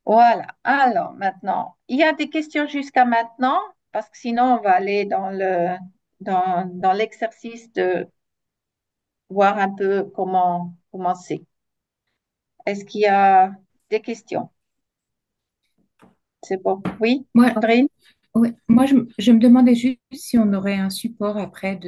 Voilà. Alors, maintenant, il y a des questions jusqu'à maintenant, parce que sinon, on va aller dans l'exercice de voir un peu comment c'est. Est-ce qu'il y a des questions? C'est bon. Oui, Moi, Sandrine? ouais, moi je me demandais juste si on aurait un support après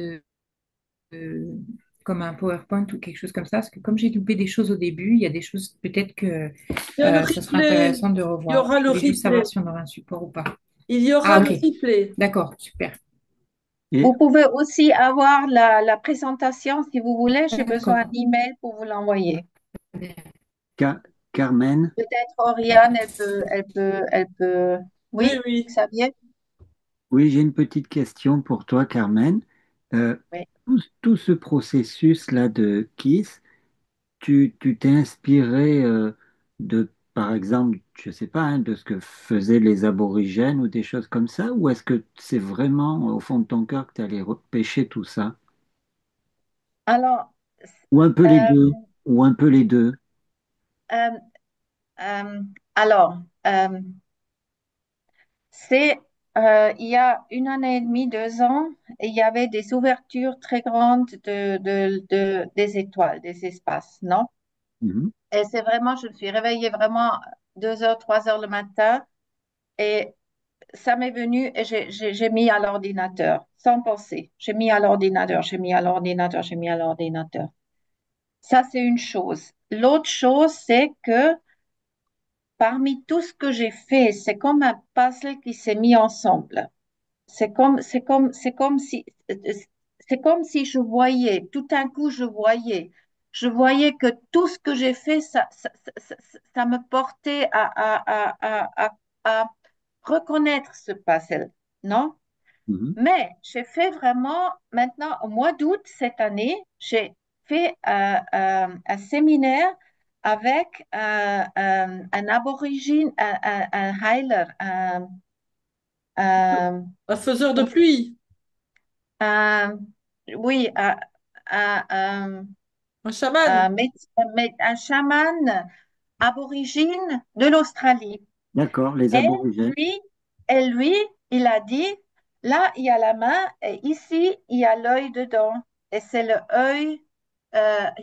comme un PowerPoint ou quelque chose comme ça, parce que comme j'ai loupé des choses au début, il y a des choses peut-être que Il y a le ça serait replay. intéressant de Il y revoir. aura Je le voulais juste savoir replay. si on aurait un support ou pas. Il y aura Ah, le ok, replay. d'accord, super. Vous Et pouvez aussi avoir la présentation si vous voulez. J'ai besoin D'accord. d'un email pour vous l'envoyer. Ca- Carmen, Peut-être Oriane, elle peut. Oui, Oui, oui. Xavier? oui, j'ai une petite question pour toi, Carmen. Euh, Oui. tout ce processus-là de KISS, tu t'es inspiré de, par exemple, je sais pas, hein, de ce que faisaient les aborigènes ou des choses comme ça, ou est-ce que c'est vraiment au fond de ton cœur que tu allais repêcher tout ça? Alors, Ou un peu les euh, deux, ou un peu les deux. euh, euh, alors, c'est il y a une année et demie, 2 ans, il y avait des ouvertures très grandes des étoiles, des espaces, non? Mhm, Et c'est vraiment, je me suis réveillée vraiment 2 heures, 3 heures le matin et ça m'est venu et j'ai mis à l'ordinateur, sans penser. J'ai mis à l'ordinateur, j'ai mis à l'ordinateur, j'ai mis à l'ordinateur. Ça, c'est une chose. L'autre chose, c'est que parmi tout ce que j'ai fait, c'est comme un puzzle qui s'est mis ensemble. C'est comme si je voyais, tout d'un coup, je voyais que tout ce que j'ai fait, ça me portait à reconnaître ce puzzle, non? mhm. Mais j'ai fait vraiment, maintenant, au mois d'août cette année, j'ai fait un séminaire avec un aborigine, un heiler, un- Un faiseur de pluie. un- oui, un, Un chaman. un chaman aborigine de l'Australie. D'accord, les Et aborigènes. lui, et lui, il a dit, là, il y a la main et ici, il y a l'œil dedans. Et c'est le œil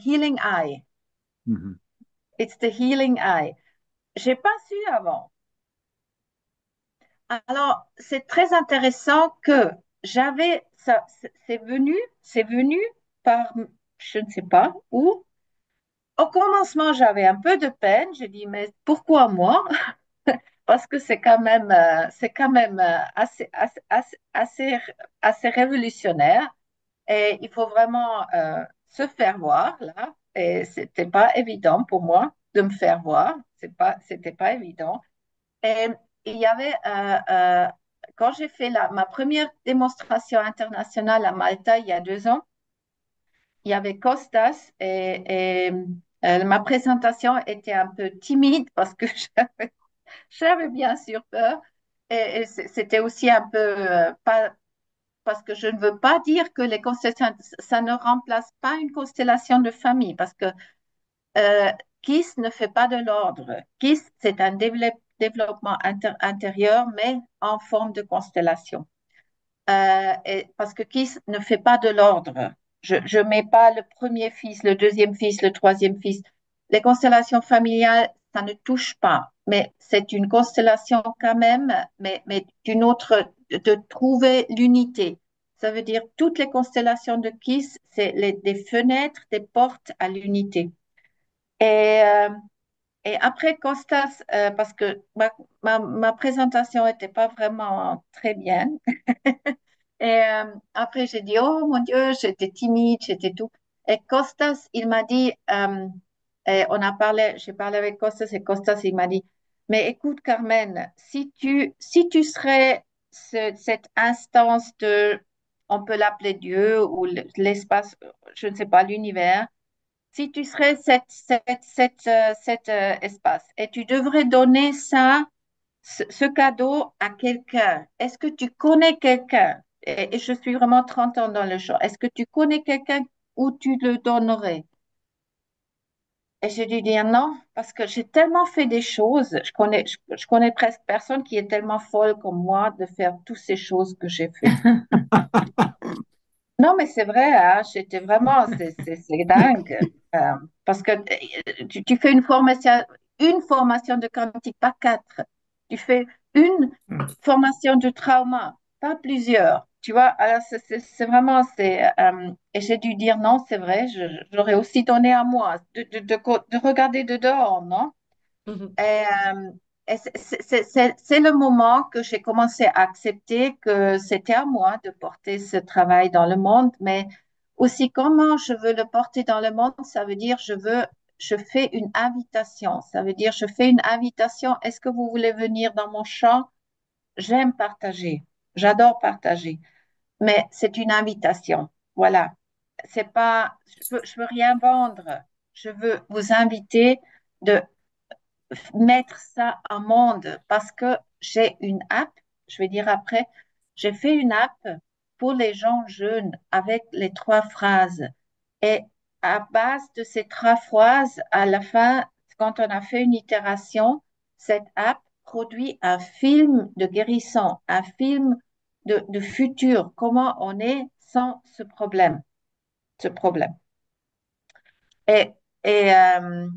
healing eye. Mhm. It's the healing eye. J'ai pas su avant. Alors, c'est très intéressant que j'avais ça, c'est venu par, je ne sais pas où. Au commencement, j'avais un peu de peine. J'ai dit, mais pourquoi moi? Parce que c'est quand même assez révolutionnaire et il faut vraiment se faire voir là. Et c'était pas évident pour moi de me faire voir. C'était pas évident. Et il y avait, quand j'ai fait ma première démonstration internationale à Malta il y a 2 ans, il y avait Costas et ma présentation était un peu timide parce que j'avais bien sûr peur. Et c'était aussi un peu, pas, parce que je ne veux pas dire que les constellations, ça ne remplace pas une constellation de famille, parce que euh, KISS ne fait pas de l'ordre. KISS, c'est un développement intérieur, mais en forme de constellation. Parce que KISS ne fait pas de l'ordre. Je ne mets pas le premier fils, le deuxième fils, le troisième fils. Les constellations familiales, ça ne touche pas. Mais c'est une constellation quand même, mais d'une autre, de trouver l'unité. Ça veut dire toutes les constellations de KISS, c'est des fenêtres, des portes à l'unité. Et, euh, et après Costas, parce que ma présentation n'était pas vraiment très bien, et après, j'ai dit, oh mon Dieu, j'étais timide, j'étais tout. Et Costas, il m'a dit, et j'ai parlé avec Costas et Costas, il m'a dit, mais écoute, Carmen, si tu serais cette instance on peut l'appeler Dieu ou l'espace, je ne sais pas, l'univers, si tu serais cet espace et tu devrais donner ça ce cadeau à quelqu'un. Est-ce que tu connais quelqu'un? Et je suis vraiment 30 ans dans le champ. Est-ce que tu connais quelqu'un où tu le donnerais? Et j'ai dû dire non, parce que j'ai tellement fait des choses. Je connais presque personne qui est tellement folle comme moi de faire toutes ces choses que j'ai fait. Non, mais c'est vrai, hein, j'étais vraiment, c'est dingue. Euh, Parce que tu fais une formation de quantique, pas quatre. Tu fais une formation de trauma, pas plusieurs. Tu vois, alors c'est vraiment, et j'ai dû dire non, c'est vrai, j'aurais aussi donné à moi de regarder de dehors, non? Mhm. Et, c'est le moment que j'ai commencé à accepter que c'était à moi de porter ce travail dans le monde, mais aussi comment je veux le porter dans le monde, ça veut dire je fais une invitation. Ça veut dire je fais une invitation. Est-ce que vous voulez venir dans mon champ? J'aime partager. J'adore partager, mais c'est une invitation. Voilà. C'est pas, je veux rien vendre. Je veux vous inviter de mettre ça en monde parce que j'ai une app, je vais dire après, j'ai fait une app pour les gens jeunes avec les trois phrases. Et à base de ces trois phrases, à la fin, quand on a fait une itération, cette app produit un film de guérison, un film de futur, comment on est sans ce problème. Et, et, euh,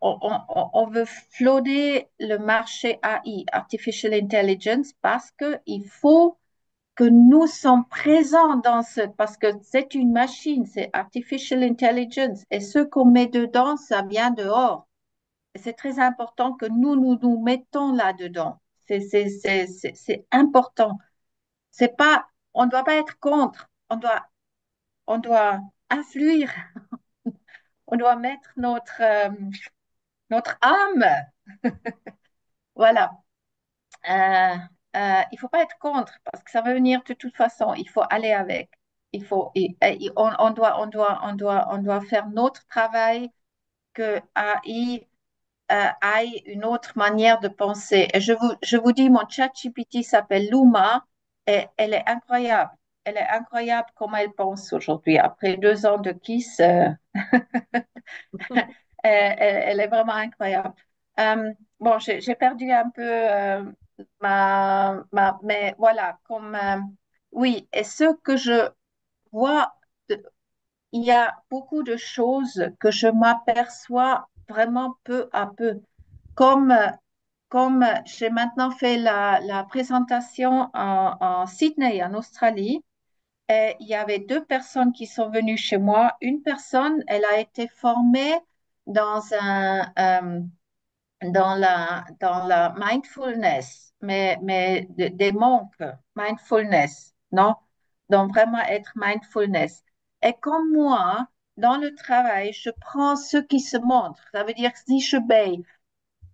on veut flotter le marché AI, Artificial Intelligence, parce qu'il faut que nous sommes présents parce que c'est une machine, c'est Artificial Intelligence, et ce qu'on met dedans, ça vient dehors. Et c'est très important que nous mettons là-dedans. C'est important. C'est pas, on ne doit pas être contre, on doit influer, on doit mettre notre âme. Voilà. Euh, il faut pas être contre parce que ça va venir de toute façon. Il faut aller avec. On doit faire notre travail que AI aille une autre manière de penser. Et je vous dis, mon chat GPT s'appelle Luma et elle est incroyable. Elle est incroyable comment elle pense aujourd'hui. Après 2 ans de Kiss, elle est vraiment incroyable. Bon, j'ai perdu un peu mais voilà, oui, et ce que je vois, il y a beaucoup de choses que je m'aperçois vraiment peu à peu. Comme, comme j'ai maintenant fait la présentation en Sydney, en Australie, et il y avait 2 personnes qui sont venues chez moi. Une personne, elle a été formée dans dans la mindfulness, mais des monks, mindfulness, non? Donc vraiment être mindfulness. Et comme moi, dans le travail, je prends ce qui se montre. Ça veut dire que si je baille,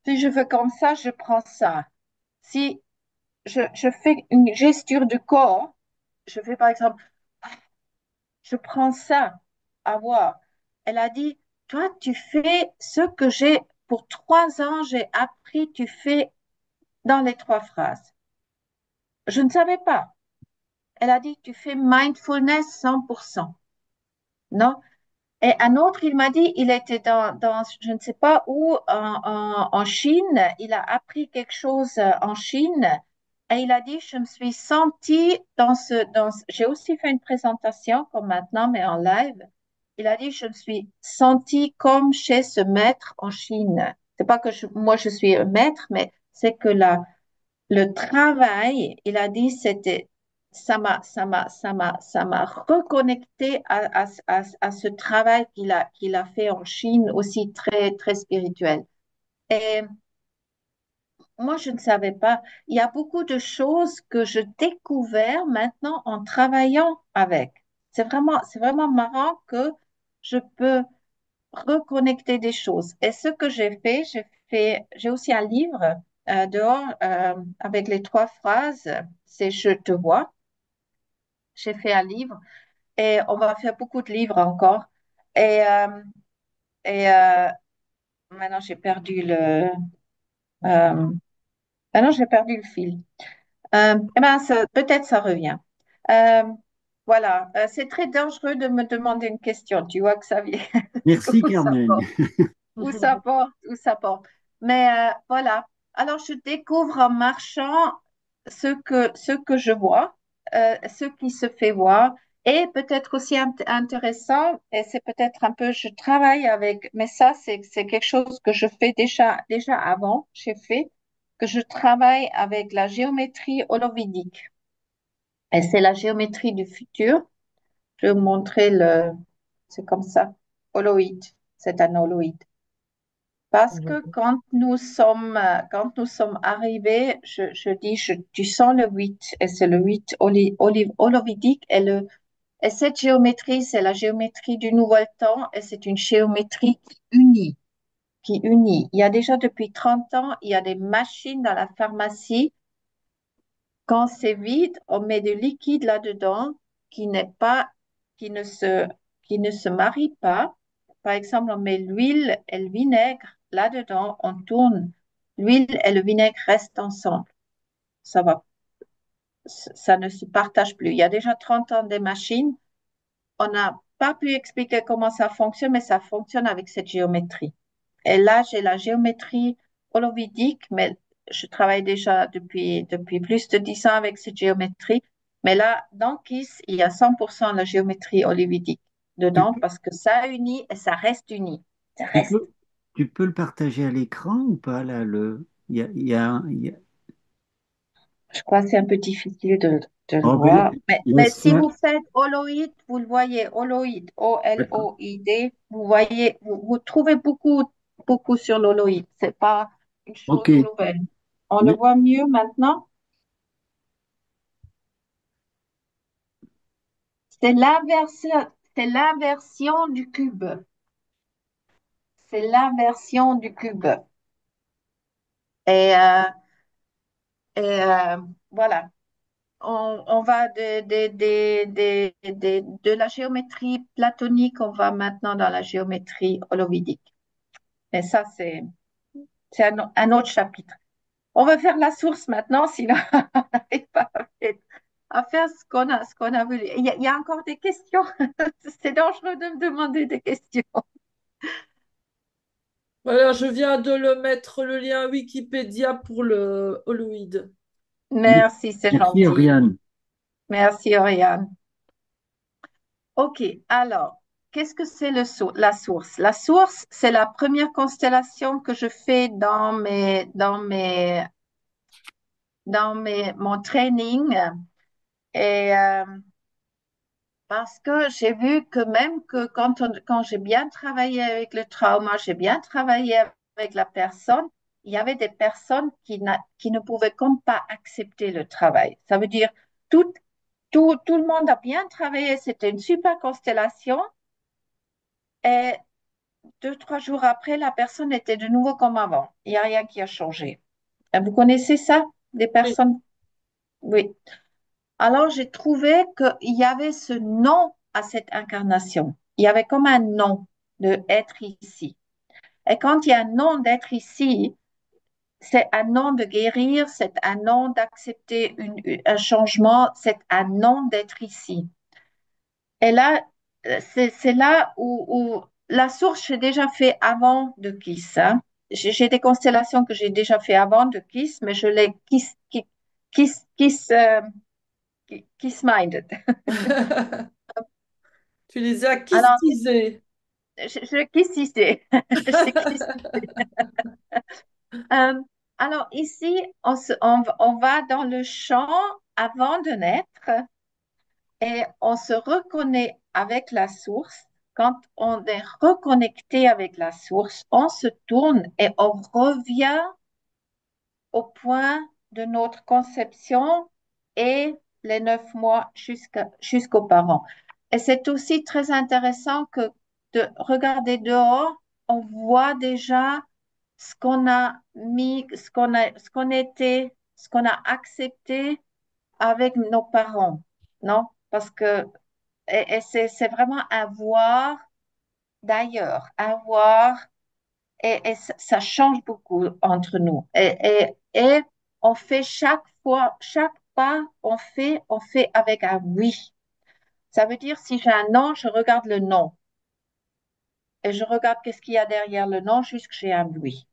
si je veux comme ça, je prends ça. Si je fais une gesture du corps, je fais par exemple, je prends ça à voir. Elle a dit, toi, tu fais ce que pour 3 ans, j'ai appris, tu fais dans les trois phrases. Je ne savais pas. Elle a dit, tu fais mindfulness 100%. Non? Et un autre, il m'a dit, il était je ne sais pas où, en Chine, il a appris quelque chose en Chine, et il a dit, je me suis sentie j'ai aussi fait une présentation, comme maintenant, mais en live. Il a dit, je me suis sentie comme chez ce maître en Chine. C'est pas que moi, je suis un maître, mais c'est que le travail, il a dit, ça m'a reconnecté à ce travail qu'il a fait en Chine, aussi très, très spirituel. Et moi, je ne savais pas. Il y a beaucoup de choses que je découvert maintenant en travaillant avec. C'est vraiment marrant que je peux reconnecter des choses. Et ce que j'ai aussi un livre dehors avec les trois phrases, c'est Je te vois. J'ai fait un livre et on va faire beaucoup de livres encore. Et, euh, et maintenant euh, maintenant j'ai perdu le fil. Eh ben, peut-être ça revient. Euh, Voilà, c'est très dangereux de me demander une question. Tu vois que ça vient, Merci où ça Carmen. porte, où ça porte, où ça porte. Mais voilà. Alors, je découvre en marchant ce que je vois, ce qui se fait voir. Et peut-être aussi intéressant, et c'est peut-être un peu, je travaille avec, mais ça, c'est quelque chose que je fais déjà avant, j'ai fait, que je travaille avec la géométrie holovidique. Et c'est la géométrie du futur. Je vais vous montrer c'est comme ça, holoïde, c'est un holoïde. Parce que quand nous sommes arrivés, je dis, tu sens le 8, et c'est le 8 holovidique, et cette géométrie, c'est la géométrie du nouvel temps, et c'est une géométrie qui unit. Il y a déjà depuis 30 ans, il y a des machines dans la pharmacie. Quand c'est vide, on met du liquide là-dedans qui n'est pas, qui ne se, qui ne se marie pas. Par exemple, on met l'huile et le vinaigre là-dedans, on tourne. L'huile et le vinaigre restent ensemble. Ça va, ça ne se partage plus. Il y a déjà 30 ans des machines. On n'a pas pu expliquer comment ça fonctionne, mais ça fonctionne avec cette géométrie. Et là, j'ai la géométrie holovidique, mais je travaille déjà depuis plus de 10 ans avec cette géométrie. Mais là, dans KISS, il y a 100% la géométrie holovidique Tu dedans peux, parce que ça unit et ça reste uni. Ça tu reste. peux, tu peux le partager à l'écran ou pas là, Je crois que c'est un peu difficile de le Oh, ben, voir. Mais si laisse-la. vous faites holoïde, vous le voyez, holoïde, D'accord. O-L-O-I-D, vous voyez, vous trouvez beaucoup sur l'holoïde. C'est pas une Ok. chose nouvelle. On le Mais- voit mieux maintenant. C'est l'inversion du cube. C'est l'inversion du cube. Et, euh, et voilà. On va de la géométrie platonique, on va maintenant dans la géométrie holovidique. Et ça, c'est un autre chapitre. On va faire la source maintenant, sinon on n'arrive pas à faire ce qu'on a voulu. Il y a encore des questions. C'est dangereux de me demander des questions. Voilà, je viens de le mettre le lien Wikipédia pour le Holoïd. Merci, c'est Merci gentil. Oriane. Merci, Oriane. OK, alors, qu'est-ce que c'est la source? La source, c'est la première constellation que je fais mon training. Et parce que j'ai vu que même que quand j'ai bien travaillé avec le trauma, j'ai bien travaillé avec la personne, il y avait des personnes qui ne pouvaient comme pas accepter le travail. Ça veut dire tout, tout le monde a bien travaillé, c'était une super constellation. Et 2, 3 jours après, la personne était de nouveau comme avant. Il n'y a rien qui a changé. Et vous connaissez ça? Des Oui. personnes? Oui. Alors, j'ai trouvé qu'il y avait ce nom à cette incarnation. Il y avait comme un nom de être ici. Et quand il y a un nom d'être ici, c'est un nom de guérir, c'est un nom d'accepter un changement, c'est un nom d'être ici. Et là, c'est là où la source, j'ai déjà fait avant de Kiss, hein. J'ai des constellations que j'ai déjà fait avant de Kiss, mais je les Kiss-minded. Tu les as Alors, kystisés. je kissisais. Je kissisais. Euh, alors, ici, on va dans le champ avant de naître et on se reconnaît avec la source. Quand on est reconnecté avec la source, on se tourne et on revient au point de notre conception et les 9 mois jusqu'aux parents. Et c'est aussi très intéressant que de regarder dehors, on voit déjà ce qu'on a mis, ce qu'on était, ce qu'on a accepté avec nos parents, non? Parce que et c'est vraiment un voir d'ailleurs, un voir et ça change beaucoup entre nous. Et on fait chaque fois, chaque pas, on fait avec un oui. Ça veut dire si j'ai un non, je regarde le non et je regarde qu'est-ce qu'il y a derrière le non jusqu'à ce que j'ai un oui.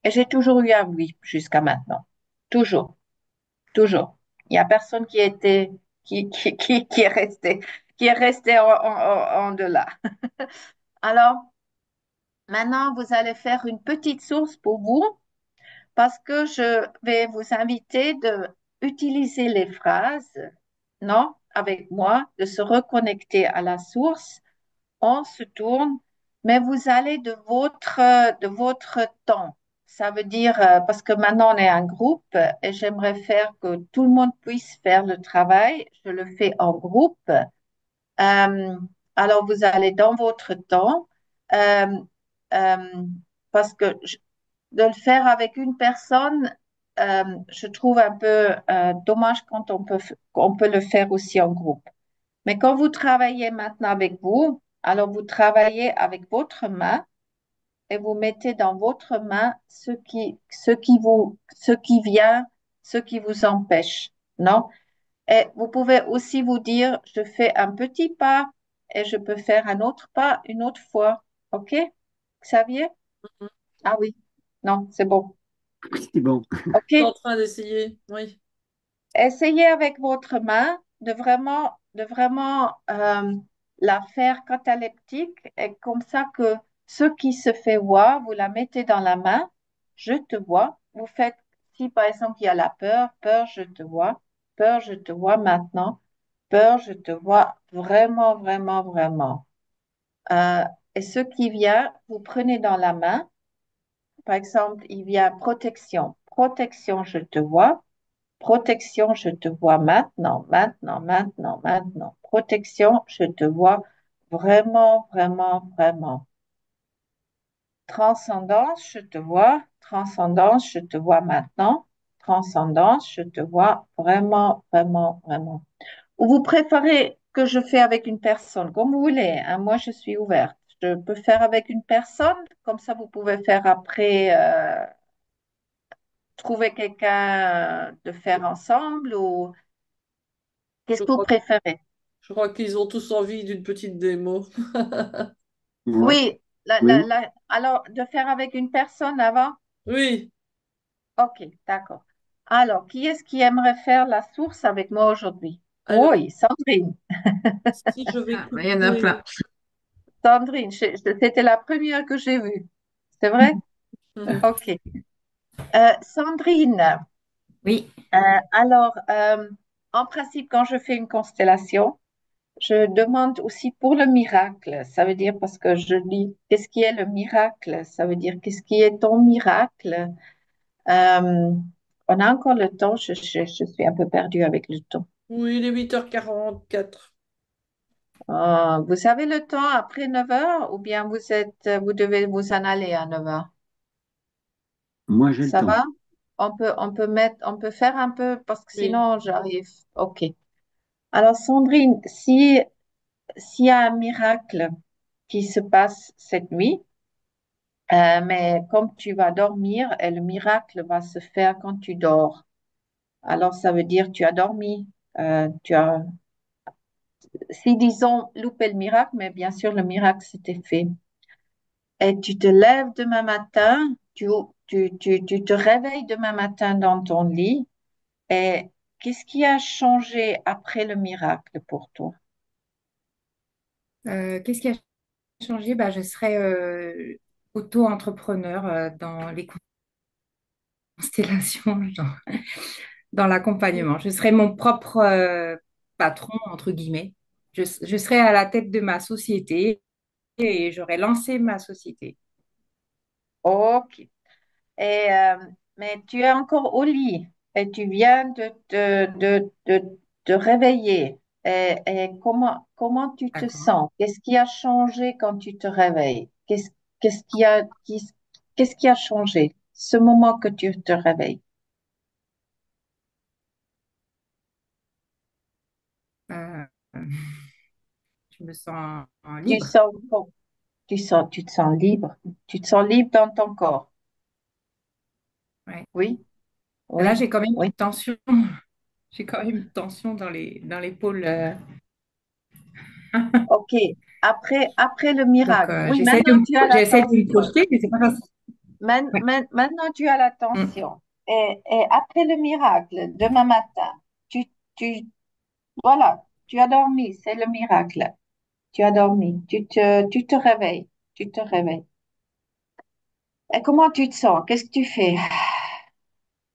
Et j'ai toujours eu un oui jusqu'à maintenant. Toujours, toujours. Il n'y a personne qui était, qui est resté en delà. Alors, maintenant, vous allez faire une petite source pour vous parce que je vais vous inviter de utiliser les phrases, non, avec moi, de se reconnecter à la source. On se tourne, mais vous allez de votre temps. Ça veut dire, parce que maintenant on est un groupe et j'aimerais faire que tout le monde puisse faire le travail. Je le fais en groupe. Euh, alors vous allez dans votre temps, euh, euh, parce que de le faire avec une personne, je trouve un peu dommage quand on peut le faire aussi en groupe. Mais quand vous travaillez maintenant avec vous, alors vous travaillez avec votre main et vous mettez dans votre main ce qui vient, ce qui vous empêche, non? Et vous pouvez aussi vous dire, je fais un petit pas et je peux faire un autre pas une autre fois. OK? Xavier? Mhm. Ah oui. Non, c'est bon. C'est bon. Je suis en OK. train d'essayer. Oui. Essayez avec votre main de vraiment la faire cataleptique et comme ça que ce qui se fait voir, vous la mettez dans la main, je te vois. Vous faites, si par exemple il y a la peur, peur, je te vois, peur, je te vois maintenant, peur, je te vois vraiment, vraiment, vraiment. Euh, et ce qui vient, vous prenez dans la main, par exemple, il vient protection, protection, je te vois. Protection, je te vois maintenant, maintenant, maintenant, maintenant. Protection, je te vois vraiment, vraiment, vraiment. Transcendance, je te vois. Transcendance, je te vois maintenant. Transcendance, je te vois vraiment, vraiment, vraiment. Ou vous préférez que je fais avec une personne, comme vous voulez, hein. Moi, je suis ouverte. Je peux faire avec une personne, comme ça vous pouvez faire après, trouver quelqu'un de faire ensemble ou qu'est-ce Je que vous crois, préférez? je crois qu'ils ont tous envie d'une petite démo. Ouais. Oui, Oui. alors de faire avec une personne avant? Oui. Ok, d'accord. Alors, qui est-ce qui aimerait faire la source avec moi aujourd'hui? Alors, Oui, Sandrine. si je vais Ah, bah, il y en a plein. couper. Sandrine, c'était la première que j'ai vue. C'est vrai? Ok. Sandrine, Oui. euh, alors, en principe, quand je fais une constellation, je demande aussi pour le miracle. Ça veut dire parce que je dis, qu'est-ce qui est le miracle? Ça veut dire, qu'est-ce qui est ton miracle? Euh, on a encore le temps, je suis un peu perdue avec le temps. Oui, il est 8h44. Vous avez le temps après 9 heures ou bien vous devez vous en aller à 9 heures? Moi, j'ai le Ça temps. va? On peut faire un peu parce que Oui. sinon j'arrive. OK. Alors Sandrine, s'il y a un miracle qui se passe cette nuit, mais comme tu vas dormir et le miracle va se faire quand tu dors, alors ça veut dire tu as dormi, tu as si disons louper le miracle, mais bien sûr le miracle s'était fait. Et tu te lèves demain matin, tu te réveilles demain matin dans ton lit. Et qu'est-ce qui a changé après le miracle pour toi? Qu'est-ce qui a changé? Bah, je serai auto-entrepreneur dans les constellations, dans l'accompagnement. Je serai mon propre patron, entre guillemets. Je serai à la tête de ma société et j'aurai lancé ma société. Ok. Et, mais tu es encore au lit et tu viens de te réveiller. Et comment tu te D'accord. sens? Qu'est-ce qui a changé quand tu te réveilles? Qu'est-ce qui a, qu'est-ce qui a changé ce moment que tu te réveilles? Euh, je me sens Tu libre. sens, tu te sens libre. Tu te sens libre dans ton corps. Ouais. Oui, Là, oui, j'ai quand même oui. une tension. J'ai quand même une tension dans l'épaule. Ok. Après le Donc, miracle. Oui, maintenant tu as j'essaie de me l'attention. projeter, mais c'est pas facile. Ouais. Maintenant tu as Mm. l'attention. Et après le miracle, demain matin, tu, tu, voilà, tu as dormi, c'est le miracle. Tu as dormi, tu te réveilles, tu te réveilles. Et comment tu te sens? Qu'est-ce que tu fais?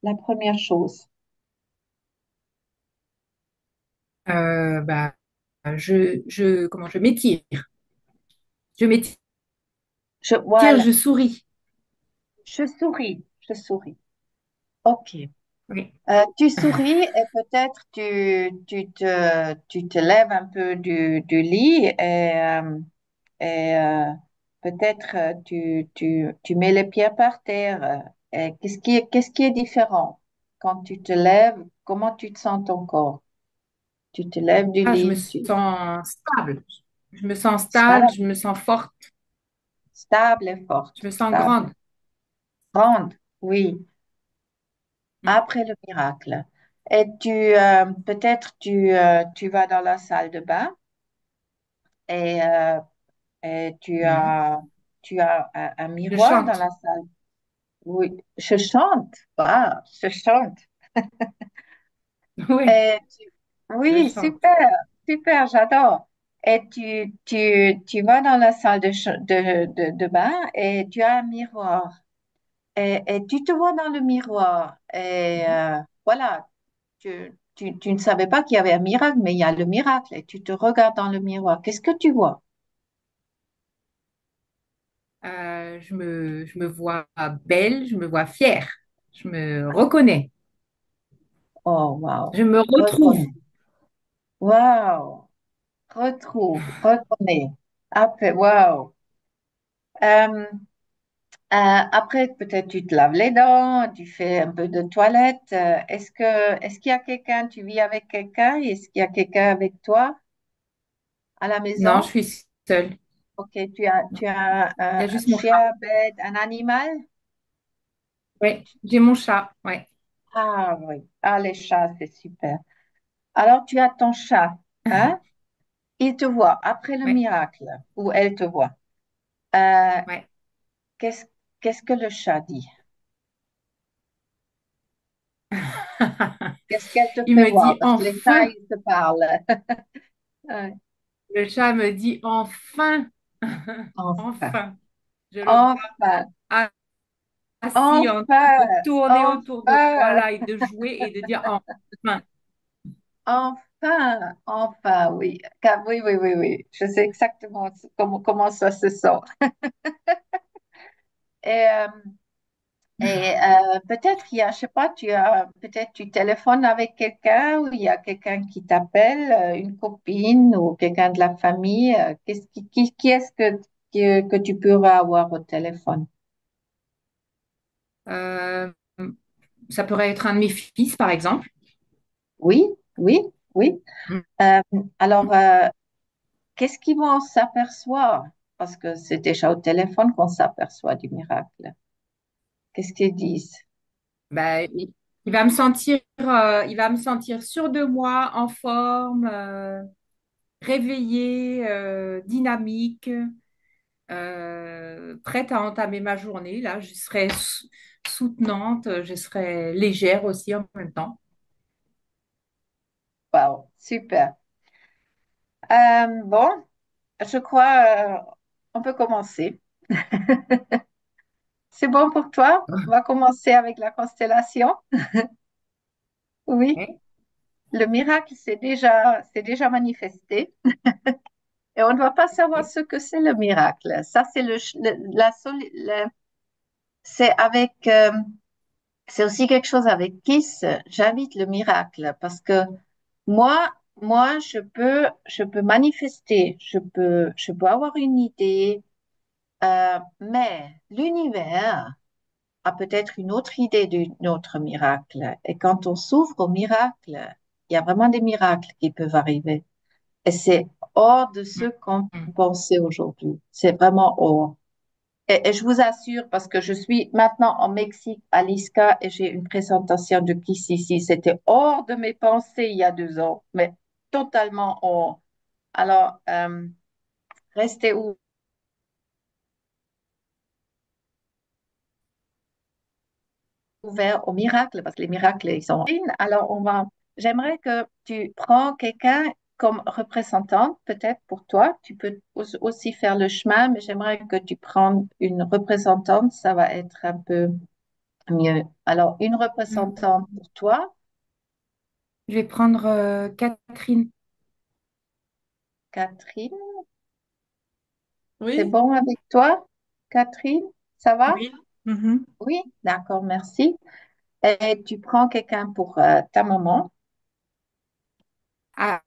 La première chose. Bah, comment je m'étire. Je m'étire, Voilà, je souris. je souris. Ok. Oui. Tu souris et peut-être tu te lèves un peu du lit et peut-être tu mets les pieds par terre. Et qu'est-ce qui est différent quand tu te lèves? Comment tu te sens ton corps? Tu te lèves du Ah, je me lit, sens stable. Je me sens stable, stable, je me sens forte, stable et forte, je me sens stable, grande. grande, oui, Mm. après le miracle. Et peut-être tu vas dans la salle de bain et, euh, et Oui. tu as un Je miroir dans chante. la salle. Oui, je chante. Ah, je chante. Oui, Et je oui, chante. super, super, j'adore. Et tu vas dans la salle de bain et tu as un miroir. Et tu te vois dans le miroir. Voilà, tu ne savais pas qu'il y avait un miracle, mais il y a le miracle. Et tu te regardes dans le miroir. Qu'est-ce que tu vois? Je me vois belle, je me vois fière, je me reconnais, Oh, wow. je me retrouve. Reconnais. Wow. Retrouve, reconnais. Après, wow. Euh, après, peut-être tu te laves les dents, tu fais un peu de toilette. Est-ce qu'il y a quelqu'un, tu vis avec quelqu'un? Est-ce qu'il y a quelqu'un avec toi à la Non, je maison? suis seule. Ok, tu as Il y a un juste mon chat. chien, bête, un animal? Oui, j'ai mon chat. Oui, Ah oui, ah les chats, c'est super. Alors tu as ton chat, hein? Il te voit après le oui, miracle, ou elle te voit. Euh, oui. qu'est-ce, qu'est-ce que le chat dit? Qu'est-ce qu'elle te Il fait me voir? dit Parce que les chats, enfin. ils se parlent. Ouais. Le chat me dit enfin. Enfin, Enfin. Je le enfin, vois assis en train enfin, de tourner autour de moi enfin, là et de jouer et de dire enfin. enfin, enfin, oui. Oui, oui, oui, oui. Je sais exactement comment ça se sent. Et, euh, peut-être il y a, je sais pas, peut-être tu téléphones avec quelqu'un ou il y a quelqu'un qui t'appelle, une copine ou quelqu'un de la famille. Qui est-ce que tu pourras avoir au téléphone? Euh, Ça pourrait être un de mes fils, par exemple. Oui, oui, oui. Mm. Euh, alors, qu'est-ce qu'ils vont s'apercevoir? Parce que c'est déjà au téléphone qu'on s'aperçoit du miracle. Qu'est-ce qu'ils disent? Ben, il va me sentir sûr de moi, en forme, réveillée, dynamique, prête à entamer ma journée. Là, je serai soutenante, je serai légère aussi en même temps. Wow, super. Bon, je crois on peut commencer. C'est bon pour toi? On va commencer avec la constellation. Oui, Ok. le miracle c'est déjà manifesté et on ne va pas savoir ce que c'est le miracle. Ça, c'est c'est c'est aussi quelque chose avec Kiss. J'invite le miracle parce que moi, je peux manifester, je peux avoir une idée, mais l'univers a peut-être une autre idée d'un autre miracle. Et quand on s'ouvre au miracle, il y a vraiment des miracles qui peuvent arriver. Et c'est hors de ce qu'on peut Mm. penser aujourd'hui. C'est vraiment hors. Et je vous assure, parce que je suis maintenant en Mexique, à l'ISCA, et j'ai une présentation de Kiss ici. C'était hors de mes pensées il y a 2 ans, mais totalement hors. Alors, restez ouverts aux miracles, parce que les miracles, ils sont... Alors, j'aimerais que tu prends quelqu'un comme représentante, peut-être pour toi. Tu peux aussi faire le chemin, mais j'aimerais que tu prennes une représentante, ça va être un peu mieux. Alors, une Mm. représentante pour toi, Je vais prendre Catherine. Catherine. C'est Oui, bon avec toi, Catherine? Ça va? Oui. Mhm. Oui, d'accord, merci. Et tu prends quelqu'un pour ta maman. Ah,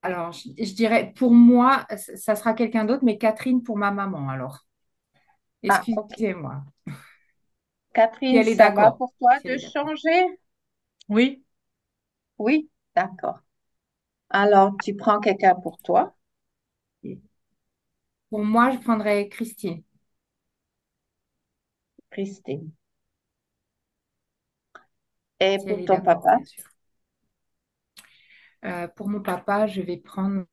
alors, je dirais, pour moi, ça sera quelqu'un d'autre, mais Catherine pour ma maman, alors. Ah, ok. Excusez-moi. Si Catherine, elle est ça va d'accord. pour toi Si elle de est d'accord. changer? Oui. Oui, d'accord. Alors, tu prends quelqu'un pour toi, Pour moi, je prendrais Christine, Christine. Et si elle pour est ton d'accord, papa, bien sûr. Pour mon papa, je vais prendre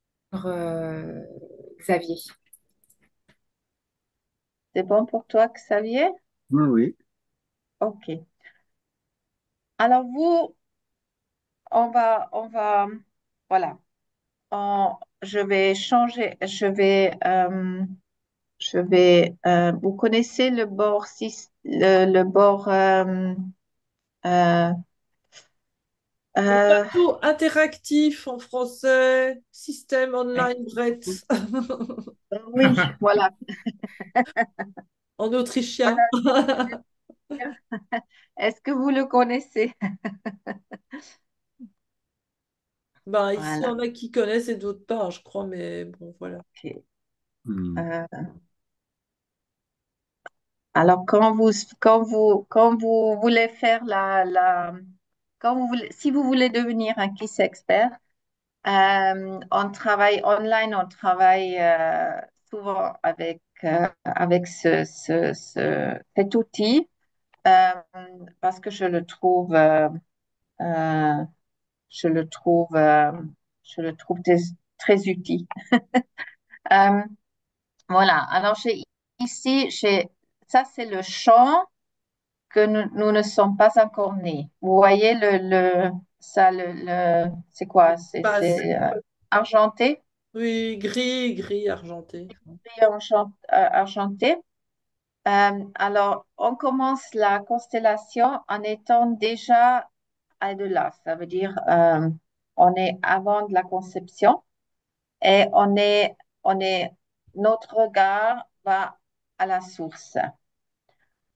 Xavier. c'est bon pour toi, Xavier? Oui, oui. Ok. Alors, voilà. Je vais changer, vous connaissez le bord, le bord, euh, le euh, bateau interactif en français, système Ouais. online Brett, oui, voilà. en autrichien. Voilà. Est-ce que vous le connaissez? Ben, ici, il y Voilà. en a qui connaissent et d'autres pas, je crois, mais bon, voilà. Ok. Hmm. Euh, alors, quand vous voulez faire si vous voulez devenir un KISS expert, on travaille online, on travaille souvent avec cet outil euh, parce que euh, je le trouve, euh, je le trouve très utile. Euh, voilà. Alors, ça, c'est le champ que nous ne sommes pas encore nés. Vous voyez c'est quoi? Passe. C'est argenté, Oui, gris, gris, argenté. gris argenté. Alors, on commence la constellation en étant déjà à de là. Ça veut dire on est avant de la conception et notre regard va à la source.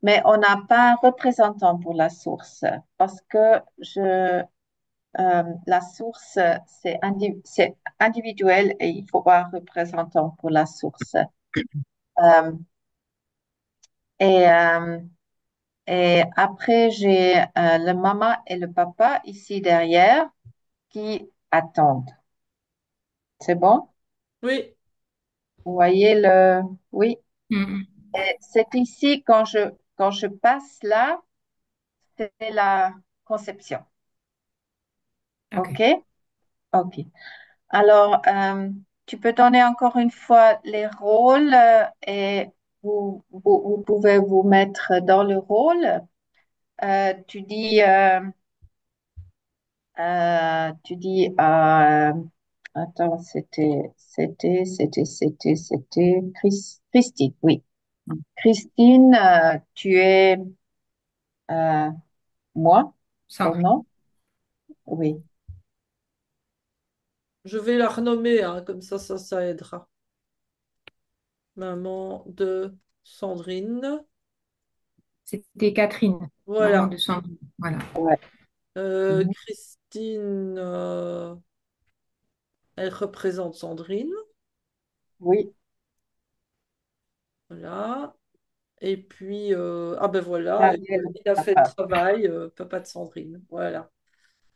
Mais on n'a pas un représentant pour la source parce que la source, c'est individuel et il faut avoir un représentant pour la source. Euh, et, euh, et après, j'ai le maman et le papa ici derrière qui attendent. C'est bon? Oui, Vous voyez Oui. Mhm. Et c'est ici, quand je passe là, c'est la conception. Ok. OK? OK. Alors, tu peux donner encore une fois les rôles et vous pouvez vous mettre dans le rôle. Tu dis, attends, c'était Christine, oui. Christine, tu es euh, moi, ton Sandrine. nom? Oui, je vais la renommer, hein, comme ça aidera. Maman de Sandrine. C'était Catherine, maman Voilà. de Sandrine. Voilà. ouais. Mhm. Christine, elle représente Sandrine. Oui, Voilà. Et puis, ah ben voilà, Gabriel, il a fait le papa. travail, papa de Sandrine. Voilà.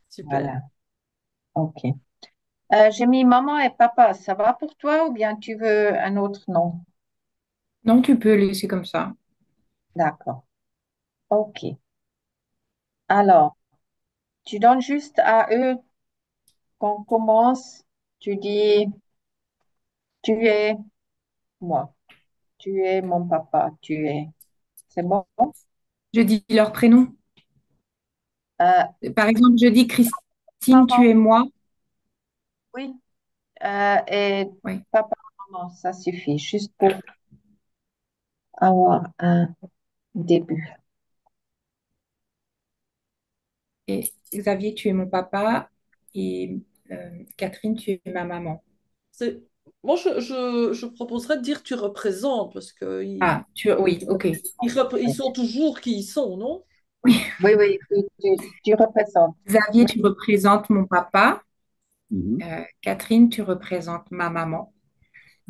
Super. Voilà, ok. J'ai mis maman et papa, ça va pour toi ou bien tu veux un autre nom? Non, tu peux laisser comme ça. D'accord, ok. Alors, tu donnes juste à eux qu'on commence, tu dis. Tu es moi. Tu es mon papa. Tu es. C'est bon? Je dis leur prénom. Euh, Par exemple, je dis Christine, tu maman, es moi. oui. Et Oui. papa, maman, ça suffit. Juste pour avoir un début. Et Xavier, tu es mon papa. Et Catherine, tu es ma maman. C'est... Moi, je proposerais de dire tu représentes, parce que Ah, oui, ok. ils sont toujours qui ils sont, non? Oui. Oui, oui, tu représentes. Xavier, tu représentes mon papa. Mhm. Catherine, tu représentes ma maman.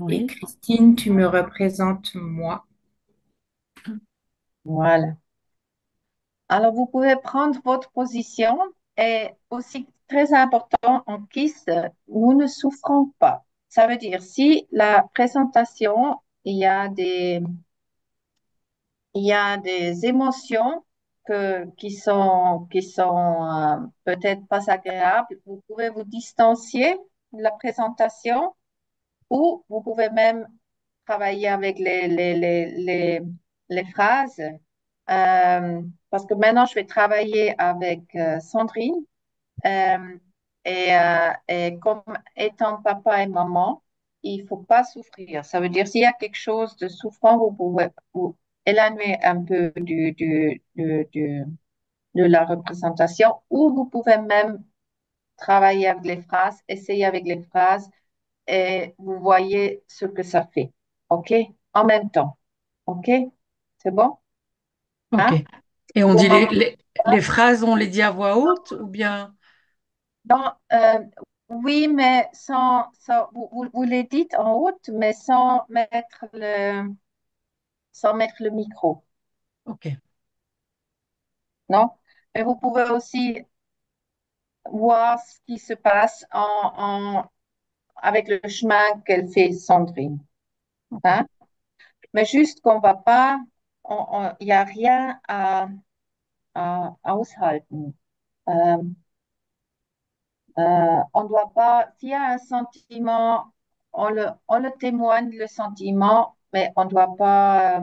Et Oui. Christine, tu me représentes moi. Voilà. Alors, vous pouvez prendre votre position et aussi très important en KISS, nous ne souffrons pas. Ça veut dire si la présentation, il y a des émotions qui sont peut-être pas agréables, vous pouvez vous distancier de la présentation ou vous pouvez même travailler avec les phrases. Parce que maintenant, je vais travailler avec Sandrine. euh, et comme étant papa et maman, il faut pas souffrir. Ça veut dire s'il y a quelque chose de souffrant, vous pouvez vous éloigner un peu de la représentation ou vous pouvez même travailler avec les phrases, essayer avec les phrases et vous voyez ce que ça fait. OK? En même temps. OK? C'est bon? Ok. Hein? Et on Pour dit maman, les phrases, on les dit à voix haute ou bien... non, oui, mais vous les dites en haut, mais sans mettre le micro, Ok, non? Mais vous pouvez aussi voir ce qui se passe avec le chemin qu'elle fait Sandrine, ok, hein? Mais juste qu'on va pas, il n'y a rien à aushalten. Euh, on doit pas, s'il y a un sentiment, on le témoigne le sentiment, mais on doit pas,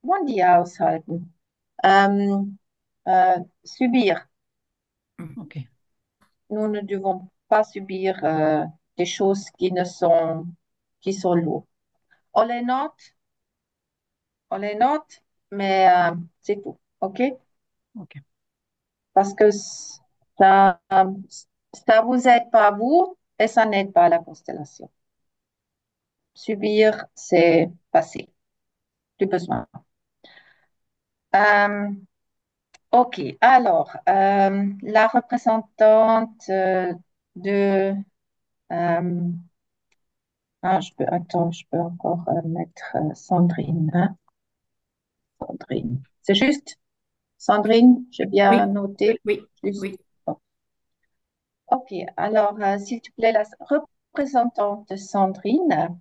comment on dit aushalten? Euh, Subir. ok, Nous ne devons pas subir des choses qui sont lourdes. On les note, on les note, mais c'est tout, ok? ok. Parce que ça vous aide pas vous et ça n'aide pas la constellation. Subir, c'est facile, plus besoin. Euh, ok, alors, la représentante de... attends, je peux encore mettre Sandrine, hein, Sandrine. C'est juste, Sandrine, j'ai bien Oui, noté. oui, Juste. oui. Ok, alors, s'il te plaît, la représentante de Sandrine,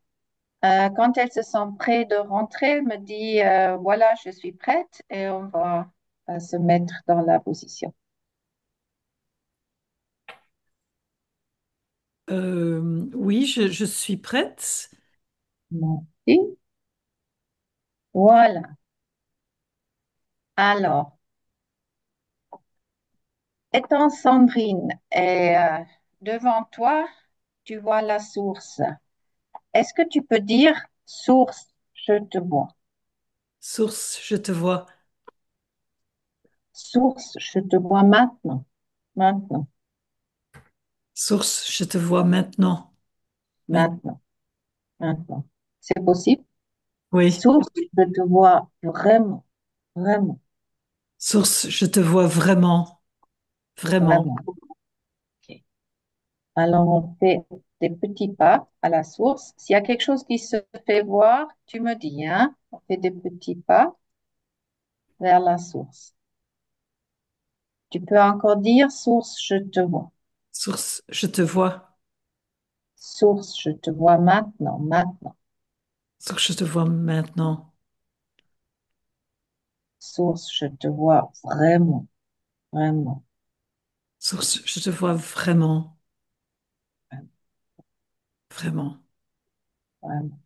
quand elle se sent prête de rentrer, elle me dit, voilà, je suis prête et on va se mettre dans la position. Oui, je suis prête. Merci. Voilà. Alors, étant Sandrine et devant toi, tu vois la source. Est-ce que tu peux dire source, je te vois. Source, je te vois. Source, je te vois maintenant. Maintenant, Source, je te vois maintenant. Main- maintenant, maintenant. C'est possible? Oui. Source, je te vois vraiment, vraiment, Source, je te vois vraiment. Vraiment. vraiment. Ok. Alors, on fait des petits pas à la source. S'il y a quelque chose qui se fait voir, tu me dis, hein? On fait des petits pas vers la source. Tu peux encore dire source, je te vois. Source, je te vois. Source, je te vois maintenant, maintenant. Source, je te vois maintenant. Source, je te vois vraiment, vraiment. Source, je te vois vraiment. vraiment. Vraiment.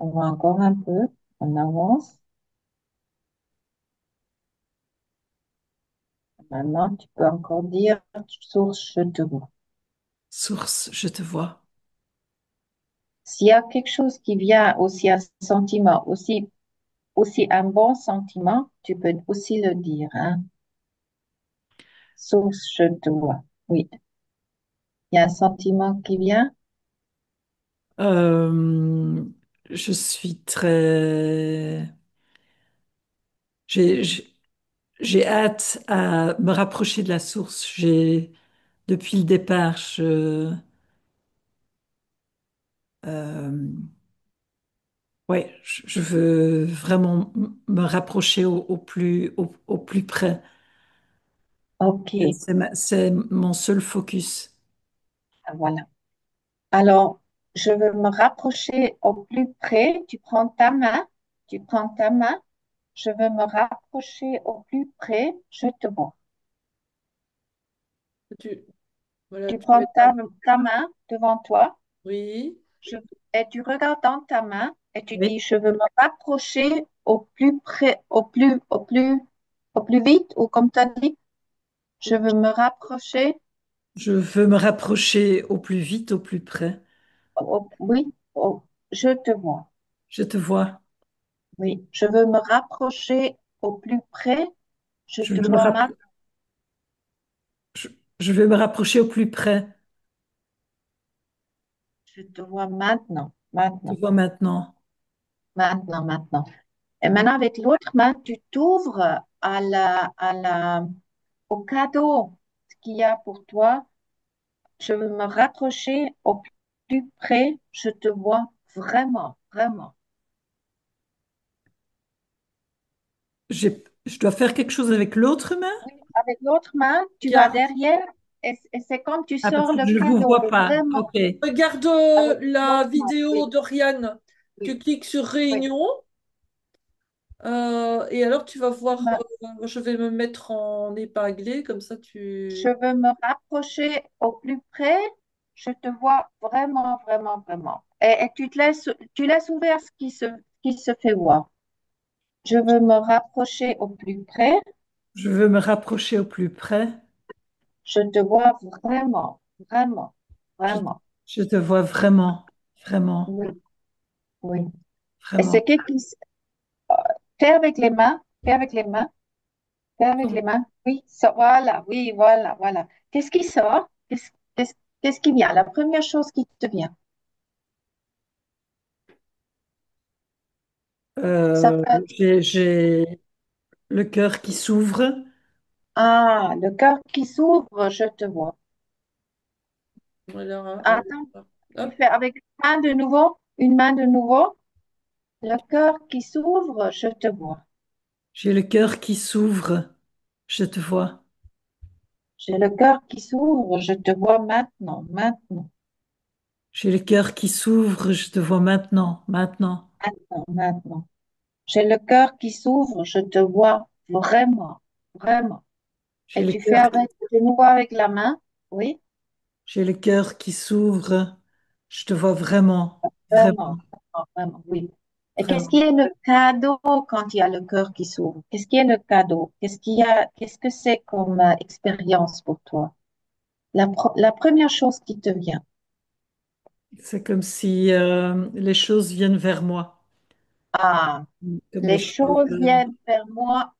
On va encore un peu, on avance. Maintenant, tu peux encore dire source, je te vois. Source, je te vois. S'il y a quelque chose qui vient aussi un sentiment, aussi un bon sentiment, tu peux aussi le dire, hein. Source, je te vois. Oui. Il y a un sentiment qui vient. Euh, je suis très... J'ai, j'ai j'ai hâte à me rapprocher de la source. Depuis le départ, euh, ouais, je veux vraiment me rapprocher au plus près. OK, C'est mon seul focus. voilà. Alors, je veux me rapprocher au plus près. Tu prends ta main. Tu prends ta main. Je veux me rapprocher au plus près. Je te vois. Tu, voilà, Tu tu prends mets ta... ta main devant toi. Oui. Je- et tu regardes dans ta main et tu Oui, dis, je veux me rapprocher au plus près, au plus vite, ou comme tu as dit, je veux me rapprocher, je veux me rapprocher au plus vite, au plus près. oui, je te vois. Je te vois. Oui, je veux me rapprocher au plus près, je Je te veux me vois rapp- je, je veux me rapprocher au plus près. je te vois maintenant, Je te maintenant, vois maintenant. maintenant. Et maintenant, avec l'autre main, tu t'ouvres au cadeau qu'il y a pour toi. Je veux me rapprocher au plus près. Je te vois vraiment, vraiment. Je dois faire quelque chose avec l'autre main? Oui, avec l'autre main, tu vas Regarde, derrière et c'est comme tu Ah, parce sors que le je ne vous cadeau, vois pas. vraiment, Ok. regarde avec la l'autre main. vidéo Oui, d'Oriane. Tu oui, cliques sur oui. Réunion et alors tu vas voir, Ma- je vais me mettre en épinglé, comme ça Je tu... veux me rapprocher au plus près. Je te vois vraiment, vraiment, vraiment. Et tu laisses ouvert qui se fait voir. Je veux me rapprocher au plus près. Je veux me rapprocher au plus près. Je te vois vraiment, vraiment, Je, vraiment. je te vois vraiment, vraiment, Oui, oui. Et vraiment. c'est quelque qui fais avec les mains, fais avec les mains, fais avec Comme, les mains. Oui, ça, voilà, oui, voilà, voilà. Qu'est-ce qui sort? Qu'est-ce qui vient? La première chose qui te vient. Ça peut être, j'ai le cœur qui s'ouvre. ah, le cœur qui s'ouvre, je te vois. Voilà, Attends, tu hop. fais avec une main de nouveau. Le cœur qui s'ouvre, je te vois. J'ai le cœur qui s'ouvre. Je te vois. J'ai le cœur qui s'ouvre, je te vois maintenant, maintenant, J'ai le cœur qui s'ouvre. Je te vois maintenant, maintenant. maintenant, maintenant. J'ai le cœur qui s'ouvre, je te vois vraiment, vraiment. J'ai Et le tu fais cœur, de nouveau avec la main, oui, j'ai le cœur qui s'ouvre. Je te vois vraiment, vraiment, vraiment, vraiment, vraiment, oui. Et qu'est-ce qui vraiment. est le cadeau quand il y a le cœur qui s'ouvre? Qu'est-ce qui est le cadeau? Qu'est-ce que c'est comme expérience pour toi? La première chose qui te vient. C'est comme si les choses viennent vers moi. Ah, Comme les les choses. choses viennent vers moi,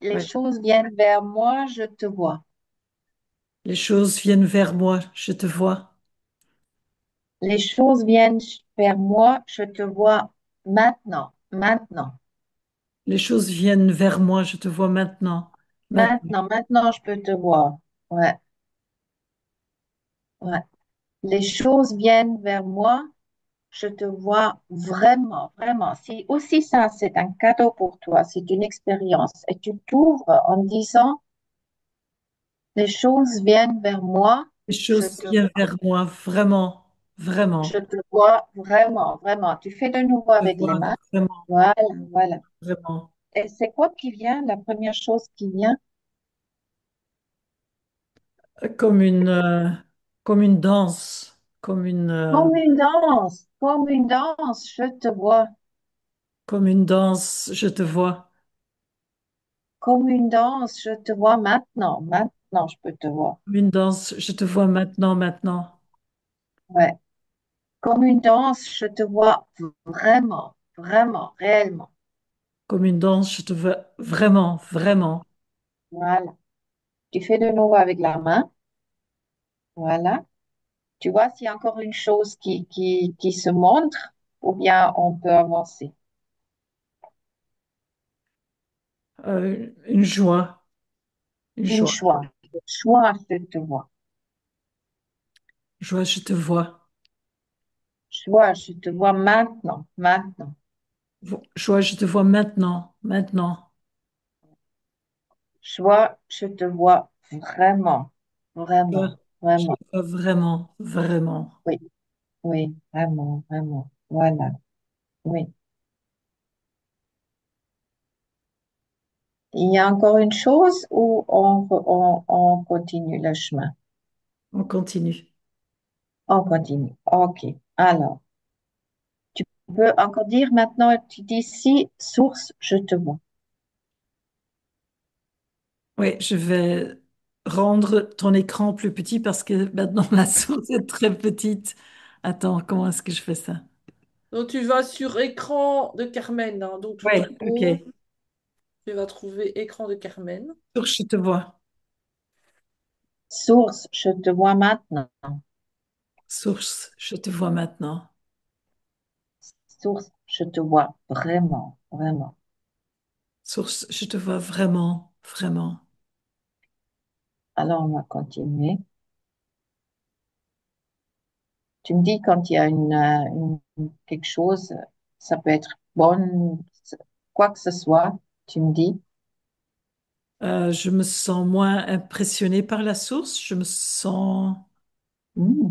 les Ouais. choses viennent vers moi, je te vois. Les choses viennent vers moi. Je te vois. Les choses viennent vers moi, je te vois maintenant, maintenant, Les choses viennent vers moi. Je te vois maintenant. Maintenant. maintenant, je peux te voir. Ouais, ouais. Les choses viennent vers moi, je te vois vraiment, vraiment. Si aussi ça, c'est un cadeau pour toi, c'est une expérience, et tu t'ouvres en disant, les choses viennent vers moi, Les choses viennent vers moi. Vraiment, je vraiment. te vois vraiment, vraiment. Tu fais de nouveau Je te avec les vois mains. vraiment, Voilà, voilà. vraiment. Et c'est quoi qui vient, la première chose qui vient? Comme une, comme une danse. comme une danse, je te vois, comme une danse, je te vois. comme une danse, je te vois maintenant, maintenant, je peux te voir. Comme une danse, je te vois maintenant, maintenant. Ouais. Comme une danse, je te vois vraiment, vraiment, réellement. Comme une danse, je te vois vraiment, vraiment. Voilà. Tu fais de nouveau avec la main. Voilà. Tu vois s'il y a encore une chose qui se montre ou bien on peut avancer. Une joie, une Une joie. choix. Choix, je te vois. Joie, je te vois. Choix, je te vois maintenant, maintenant. Joie, je te vois maintenant, maintenant. Choix, je te vois vraiment, Joie, vraiment, je vraiment. te vois vraiment, vraiment. Oui, oui, vraiment, vraiment. Voilà. Oui. Il y a encore une chose ou on continue le chemin? On continue. On continue. OK. Alors, tu peux encore dire maintenant, tu dis si, source, je te vois. Oui, je vais rendre ton écran plus petit parce que maintenant la source est très petite. Attends, comment est-ce que je fais ça? Donc tu vas sur écran de Carmen, hein, donc tout Oui, en haut, ok. tu vas trouver écran de Carmen. Source, je te vois. Source, je te vois maintenant. Source, je te vois maintenant. Source, je te vois vraiment, vraiment. Source, je te vois vraiment, vraiment. Alors, on va continuer. Tu me dis quand il y a quelque chose, ça peut être bon, quoi que ce soit, tu me dis. Je me sens moins impressionnée par la source. Je me sens Hmm.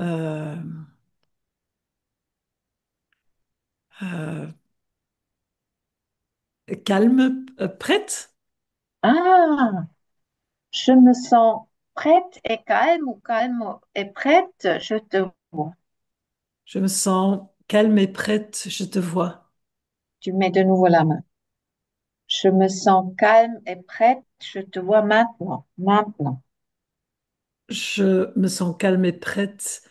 euh, euh, calme, prête. Ah, je me sens prête et calme ou calme et prête, je te vois. Je me sens calme et prête. Je te vois. Tu mets de nouveau la main. Je me sens calme et prête, je te vois maintenant, maintenant, Je me sens calme et prête.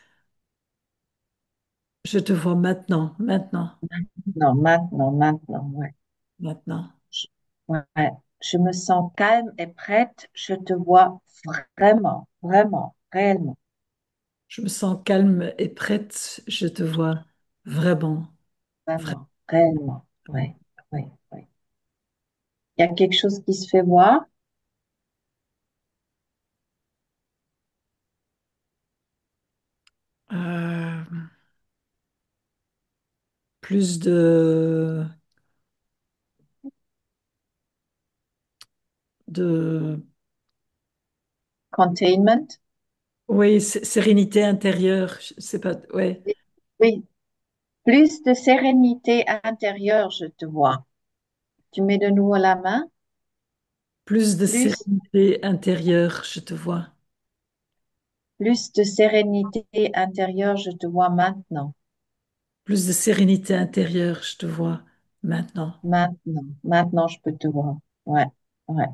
Je te vois maintenant, maintenant, non, maintenant, maintenant, ouais. maintenant. Je, ouais. Je me sens calme et prête, je te vois vraiment, vraiment, réellement, Je me sens calme et prête. Je te vois vraiment, vraiment. vraiment, réellement, ouais, ouais, ouais. Il y a quelque chose qui se fait voir. Euh, plus de, Containment. oui, sérénité intérieure. Je sais pas, ouais. Oui, plus de sérénité intérieure, je te vois. Tu mets de nouveau la main. Plus de Plus, sérénité intérieure. Je te vois. plus de sérénité intérieure, je te vois maintenant. Plus de sérénité intérieure. Je te vois maintenant. Maintenant, maintenant, je peux te voir. Ouais, ouais.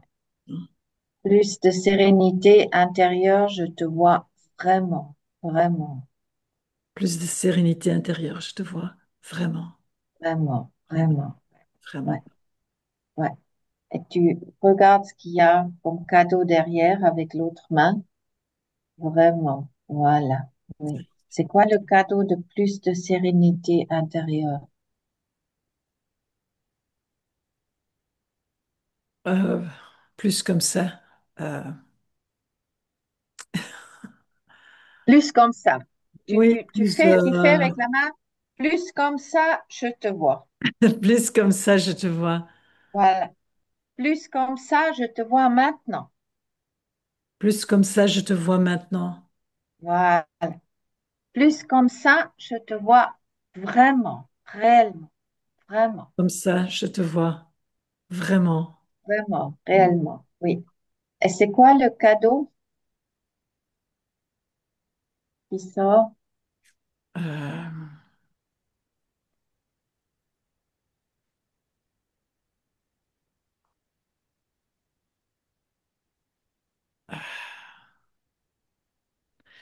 Plus de sérénité intérieure, je te vois vraiment, vraiment, Plus de sérénité intérieure. Je te vois vraiment, vraiment, vraiment, vraiment. Ouais, vraiment. ouais. Et tu regardes ce qu'il y a comme cadeau derrière avec l'autre main. Vraiment, voilà. Oui. C'est quoi le cadeau de plus de sérénité intérieure? Euh, plus comme ça. Euh, Plus comme ça. oui, plus, Tu fais avec la main. Plus comme ça, je te vois. plus comme ça. Je te vois. Voilà. Plus comme ça, je te vois maintenant. Plus comme ça. Je te vois maintenant. Voilà. Plus comme ça, je te vois vraiment, réellement, vraiment, Comme ça. Je te vois vraiment. vraiment, réellement. Oui. Et c'est quoi le cadeau qui sort? Euh,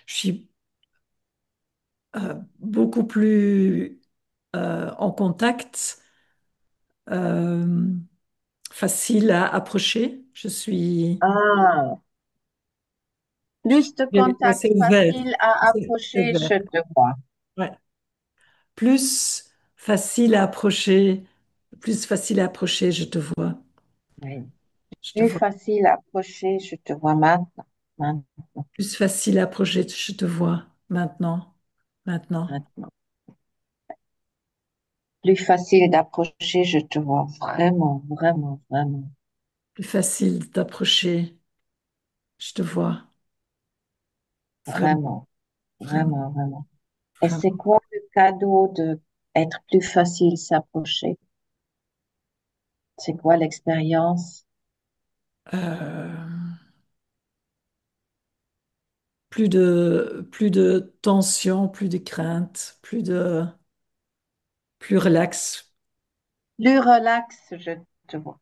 je suis beaucoup plus en contact, euh, facile à approcher. Ah, plus de Ouais, contact c'est ouvert. facile à C'est approcher, ouvert. je te vois. Ouais. Plus facile à approcher, plus facile à approcher, je te vois. Oui. Je te Plus vois. facile à approcher, je te vois maintenant. Maintenant, Plus facile à approcher, je te vois. Maintenant. Maintenant. maintenant. Plus facile d'approcher, je te vois. Vraiment, vraiment, vraiment, Plus facile d'approcher, je te vois. Vraiment, vraiment, vraiment, vraiment, vraiment. Et c'est vraiment. quoi le cadeau de être plus facile s'approcher? C'est quoi l'expérience? Euh, plus de tension, plus de crainte, plus relax, Plus relax, je te vois.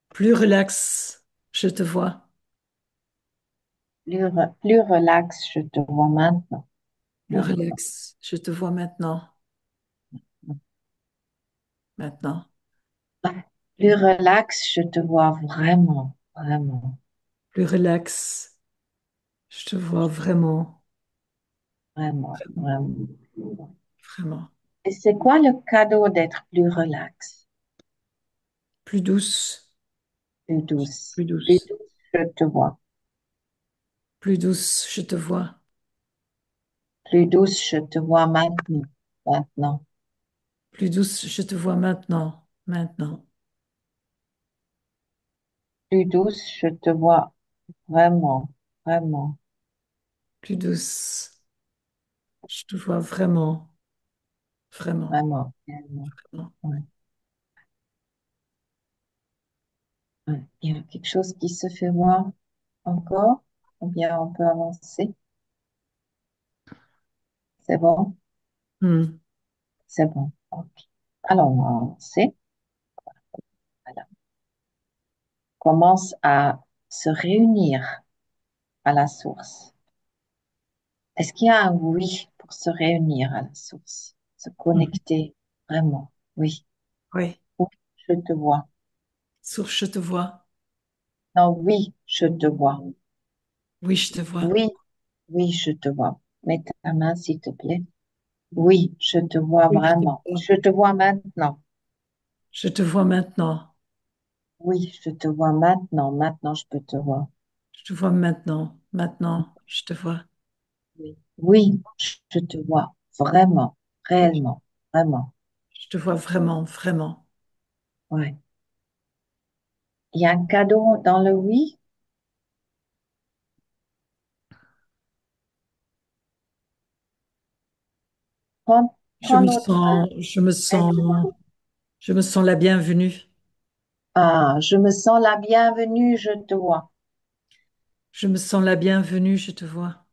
plus relax, je te vois. Plus relax, je te vois maintenant. Plus Maintenant, relax, je te vois maintenant. Maintenant. plus relax, je te vois vraiment, vraiment, Plus relax, je te vois vraiment, vraiment, vraiment. vraiment. Et c'est quoi le cadeau d'être plus relax, Plus douce, plus douce? plus Plus douce, douce, je te vois. plus douce, je te vois. Plus douce, je te vois maintenant. Maintenant. Plus douce, je te vois maintenant, maintenant. Plus douce, je te vois vraiment, vraiment, Plus douce, je te vois vraiment, vraiment, vraiment, vraiment. vraiment. Ouais, ouais. Il y a quelque chose qui se fait voir encore, ou bien on peut avancer. C'est bon? Hmm. C'est bon. Ok. Alors, on va avancer. Voilà. Commence à se réunir à la source. Est-ce qu'il y a un oui pour se réunir à la source? Se Mhm. connecter vraiment? Oui. Oui, Oui, je te vois. source, je te vois. Non, oui, je te vois. Oui, je te vois. Oui, oui, je te vois. Mets ta main, s'il te plaît. Oui, je te vois Oui, je te vraiment. vois. Je te vois maintenant. Je te vois maintenant. Oui, je te vois maintenant. Maintenant, je peux te voir. Je te vois maintenant. Maintenant, je te vois. Oui, oui, je te vois vraiment, Oui, réellement, vraiment. je te vois vraiment, vraiment. Ouais. Il y a un cadeau dans le oui. Prends, prends notre main. Aide-moi. Je me sens la bienvenue. Ah, je me sens la bienvenue, je te vois. Je me sens la bienvenue, je te vois.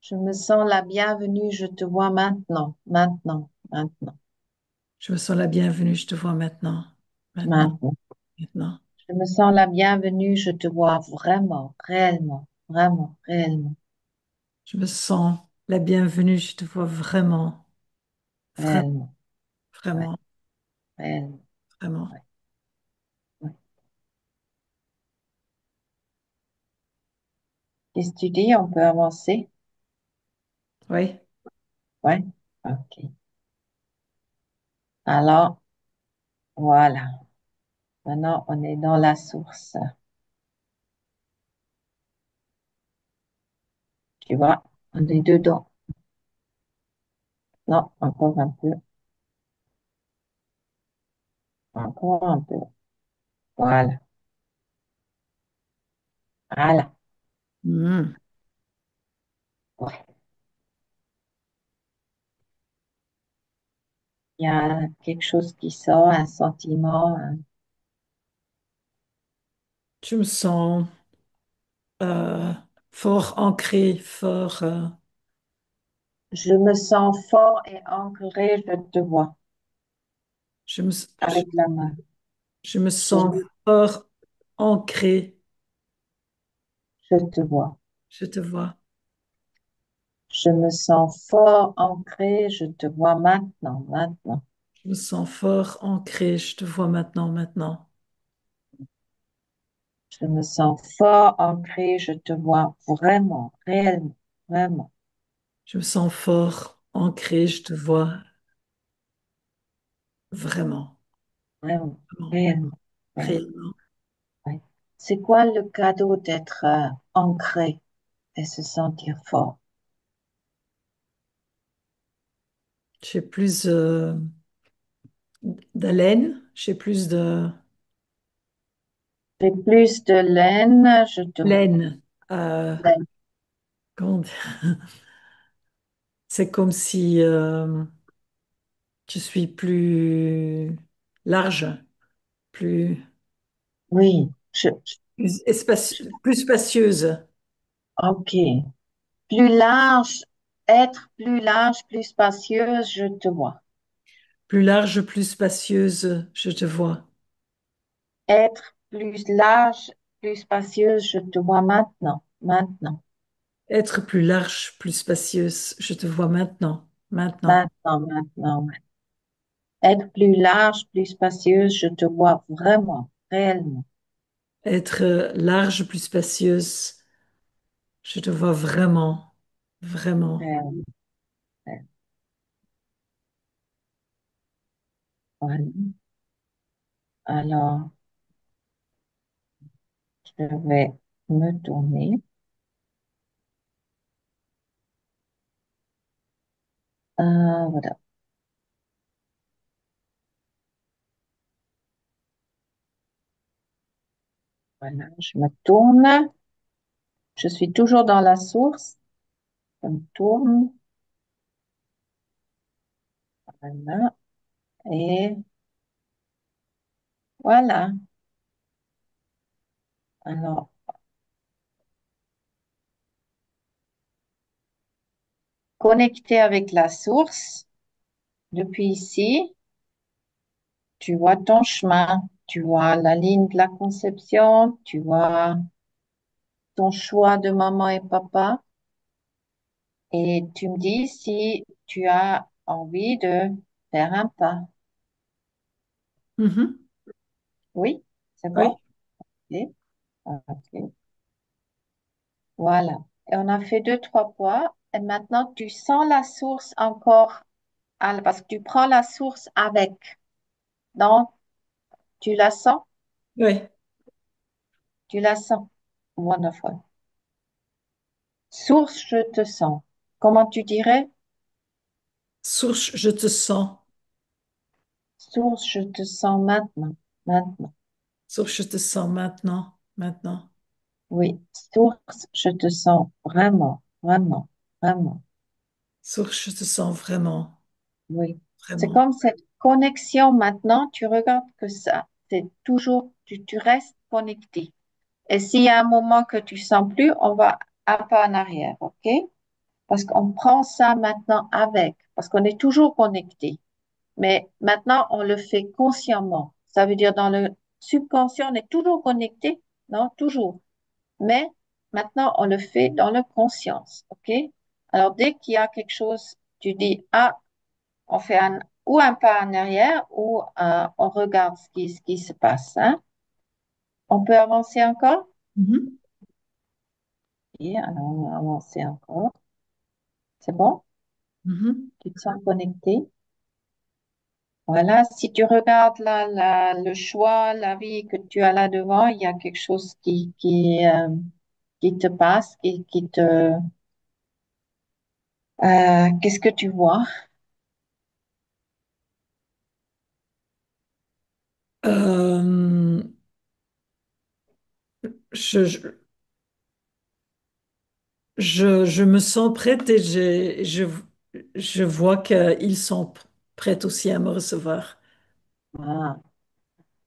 Je me sens la bienvenue, je te vois maintenant, maintenant, maintenant, Je me sens la bienvenue, je te vois maintenant. Maintenant, maintenant. maintenant. Je me sens la bienvenue, je te vois vraiment, réellement, vraiment, réellement, Je me sens la bienvenue, je te vois vraiment, vraiment, réellement, ouais, vraiment, réellement, vraiment. ouais, ouais. Qu'est-ce que tu dis? On peut avancer? Oui. Ouais, ok. Alors, voilà. Maintenant, on est dans la source. Tu vois, on est dedans. Non, encore un peu, encore un peu. Voilà, voilà. Mhm. Ouais. Il y a quelque chose qui sort, un sentiment. Je me sens euh, fort ancré, fort. Je me sens fort et ancré, je te vois Je me, avec la main. je me Je, sens fort ancré. je te vois. Je te vois. Je me sens fort ancré, je te vois maintenant, maintenant. Je me sens fort ancré. Je te vois maintenant, maintenant. Je me sens fort ancré, je te vois vraiment, réellement, vraiment, Je me sens fort ancré. Je te vois vraiment, vraiment, vraiment, réellement, réellement. réellement. Ouais. C'est quoi le cadeau d'être ancré et se sentir fort? J'ai plus d'haleine. J'ai plus de J'ai plus de laine, je te laine. Euh, laine. comment dire. C'est comme si je suis plus large, plus, Oui, plus spacieuse, ok. Plus large, être plus large, plus spacieuse, je te vois. plus large, plus spacieuse, je te vois. Être plus large, plus spacieuse, je te vois maintenant, maintenant, Être plus large, plus spacieuse, je te vois maintenant, maintenant. maintenant, maintenant. Être plus large, plus spacieuse, je te vois vraiment, réellement. Être large, plus spacieuse, je te vois vraiment, vraiment. réellement. Voilà. Alors, je vais me tourner. Voilà, voilà, je me tourne. Je suis toujours dans la source. Je me tourne. Voilà. Et voilà. Alors, connecté avec la source. Depuis ici, tu vois ton chemin. Tu vois la ligne de la conception. Tu vois ton choix de maman et papa. Et tu me dis si tu as envie de faire un pas. Mhm. Oui, c'est bon? Oui. Ok, ok. Voilà. Et on a fait deux, trois poids. Et maintenant, tu sens la source encore, parce que tu prends la source avec. Donc, tu la sens? Oui. Tu la sens. Wonderful. Source, je te sens. Comment tu dirais? Source, je te sens. Source, je te sens maintenant. Maintenant. Source, je te sens maintenant, maintenant. Oui. Source, je te sens vraiment, vraiment, vraiment. Source, je te sens vraiment, Oui. C'est vraiment. comme cette connexion maintenant. Tu regardes que ça, c'est toujours, tu restes connecté. Et s'il y a un moment que tu sens plus, on va un pas en arrière, OK? Parce qu'on prend ça maintenant avec, parce qu'on est toujours connecté. Mais maintenant, on le fait consciemment. Ça veut dire dans le subconscient, on est toujours connecté, non? Toujours. Mais maintenant, on le fait dans le conscience, OK? Alors, dès qu'il y a quelque chose, tu dis, ah, on fait ou un pas en arrière ou on regarde ce qui se passe, hein? On peut avancer encore? Mhm. Et alors, on va avancer encore. C'est bon? Mhm. Tu te sens connecté? Voilà, si tu regardes le choix, la vie que tu as là devant, il y a quelque chose qui te passe, qu'est-ce que tu vois? Euh, je, je, je me sens prête et je vois qu'ils sont prêts aussi à me recevoir. Ah,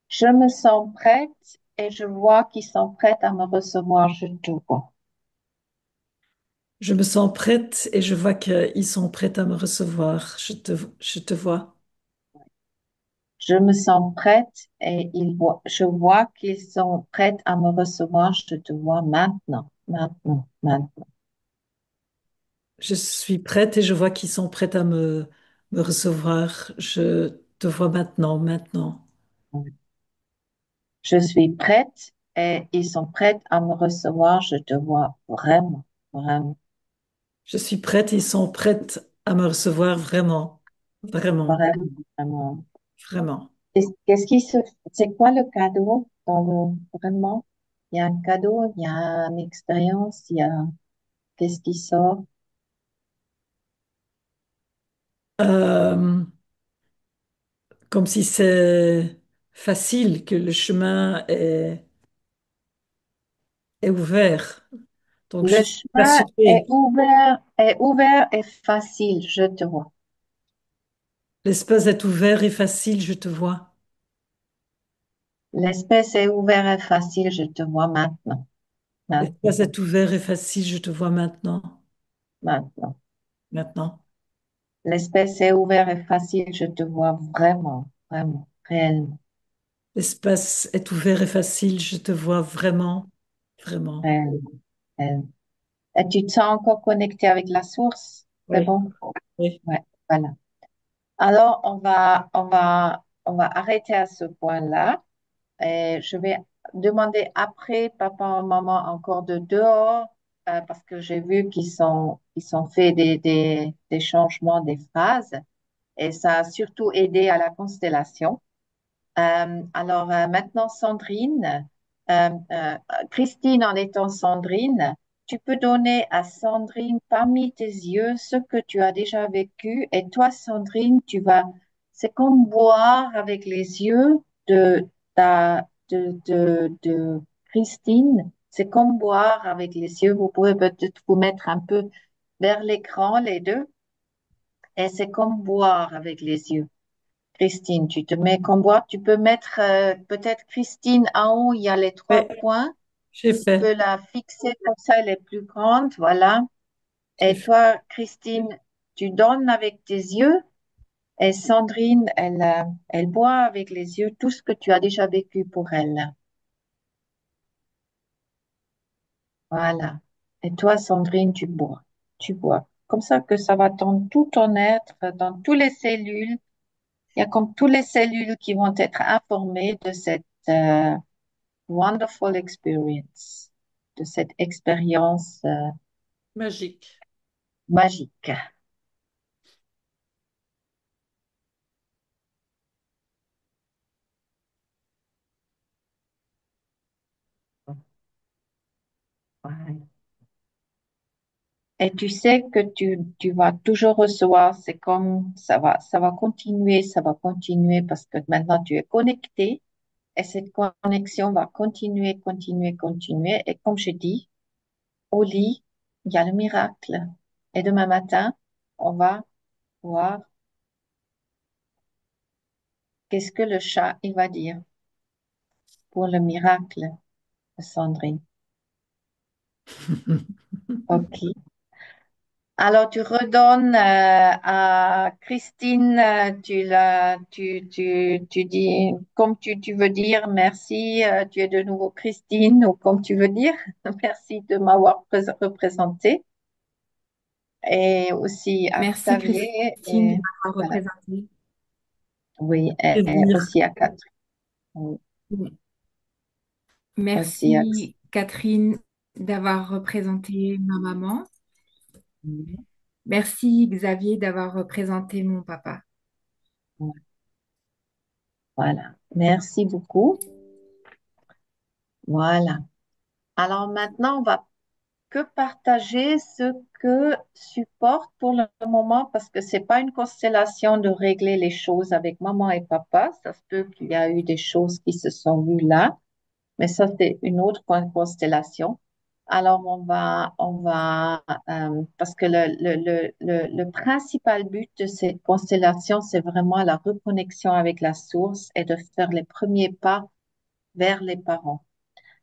je me sens prête et je vois qu'ils sont prêts à me recevoir, je te vois. Je me sens prête et je vois qu'ils sont prêts à me recevoir. Je te vois. Je me sens prête et je vois qu'ils sont prêts à me recevoir. Je te vois maintenant, maintenant, maintenant. Je suis prête et je vois qu'ils sont prêts à me recevoir. Je te vois maintenant, maintenant. Je suis prête et ils sont prêts à me recevoir. Je te vois vraiment, vraiment, Je suis prête et ils sont prêts à me recevoir vraiment. Vraiment, vraiment, vraiment. vraiment. Qu'est-ce qui se, c'est quoi le cadeau dans vraiment? Il y a un cadeau, il y a une expérience, il y a, qu'est-ce qui sort? Euh, Comme si c'est facile, que le chemin est ouvert. Donc, je Le suis chemin rassurée. est ouvert et facile, je te vois. L'espace est ouvert et facile, je te vois. L'espace est ouvert et facile, je te vois maintenant, maintenant, L'espace est ouvert et facile, je te vois maintenant. maintenant. Maintenant. L'espace est ouvert et facile, je te vois vraiment, vraiment, réellement, L'espace est ouvert et facile, je te vois vraiment, vraiment. réellement, réellement. Et tu te sens encore connecté avec la source? C'est Oui, bon? oui. Ouais, voilà. Alors, on va arrêter à ce point-là. Et je vais demander après papa et maman encore de dehors parce que j'ai vu qu'ils sont fait des changements des phrases et ça a surtout aidé à la constellation. Maintenant, Sandrine, Christine en étant Sandrine, tu peux donner à Sandrine parmi tes yeux ce que tu as déjà vécu. Et toi, Sandrine, c'est comme boire avec les yeux de Christine. C'est comme boire avec les yeux. Vous pouvez peut-être vous mettre un peu vers l'écran, les deux. Et c'est comme boire avec les yeux. Christine, tu te mets comme boire. Tu peux mettre peut-être Christine en haut, il y a les Oui, trois points. j'ai Tu peux fait. la fixer comme ça, elle est plus grande, voilà. J'ai Et fait. toi, Christine, tu donnes avec tes yeux. Et Sandrine, elle boit avec les yeux tout ce que tu as déjà vécu pour elle. Voilà. Et toi, Sandrine, tu bois. Tu bois. Comme ça que ça va dans tout ton être, dans toutes les cellules. Il y a comme toutes les cellules qui vont être informées de cette wonderful experience, de cette expérience Magique. magique. Ouais. Et tu sais que tu vas toujours recevoir, c'est comme ça va continuer parce que maintenant tu es connecté et cette connexion va continuer, continuer, continuer. Et comme je dis, au lit, il y a le miracle. Et demain matin, on va voir qu'est-ce que le chat, il va dire pour le miracle de Sandrine. OK. Alors, tu redonnes à Christine, tu dis, comme tu veux dire, merci, tu es de nouveau Christine, ou comme tu veux dire, merci de m'avoir représenté. Et aussi à Merci Xavier, Christine de et m'avoir voilà, représentée. oui, et Plaisir. aussi à Catherine, oui, aussi à Merci Catherine d'avoir représenté ma maman. Xavier. Merci Xavier d'avoir représenté mon papa. Voilà, merci beaucoup. Voilà. Alors maintenant, on va que partager ce que supporte pour le moment parce que c'est pas une constellation de régler les choses avec maman et papa. Ça se peut qu'il y a eu des choses qui se sont vues là, mais ça c'est une autre constellation. Alors parce que le principal but de cette constellation, c'est vraiment la reconnexion avec la source et de faire les premiers pas vers les parents.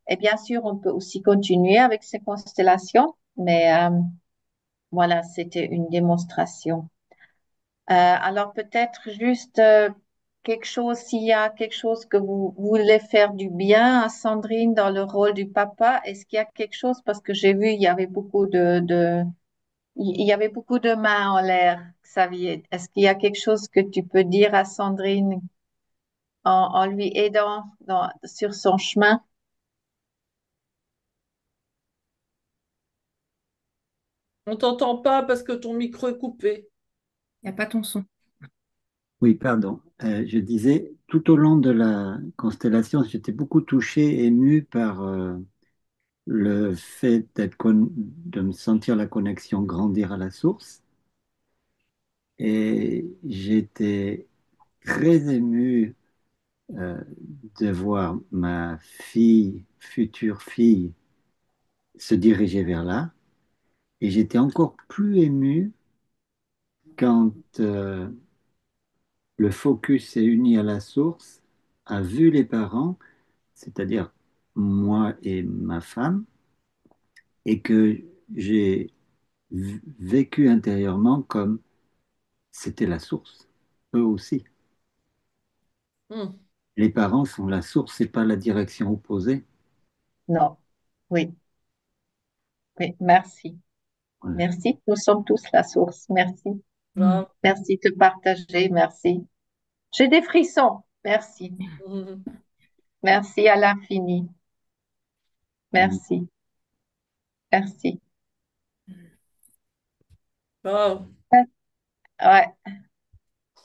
Et bien sûr, on peut aussi continuer avec ces constellations, mais Voilà, c'était une démonstration. Alors peut-être juste quelque chose, s'il y a quelque chose que vous voulez faire du bien à Sandrine dans le rôle du papa, est-ce qu'il y a quelque chose, parce que j'ai vu, il y avait beaucoup il y avait beaucoup de mains en l'air, Xavier. Est-ce qu'il y a quelque chose que tu peux dire à Sandrine en lui aidant sur son chemin? On t'entend pas parce que ton micro est coupé. Il n'y a pas ton son. Oui, pardon. Je disais, tout au long de la constellation, j'étais beaucoup touché, ému par le fait de me sentir la connexion grandir à la source. Et j'étais très ému euh, de voir ma fille, future fille, se diriger vers là. Et j'étais encore plus ému quand le focus s'est uni à la source, a vu les parents, c'est-à-dire moi et ma femme, et que j'ai vécu intérieurement comme c'était la source, eux aussi. Hmm. Les parents sont la source, c'est pas la direction opposée. Non. Oui, oui, merci. Voilà. Merci. Nous sommes tous la source. Merci. Mm. Grave. Merci de partager. Merci. J'ai des frissons. Merci. Mhm. Merci à l'infini. Mm. Merci. Merci. Grave. Ouais.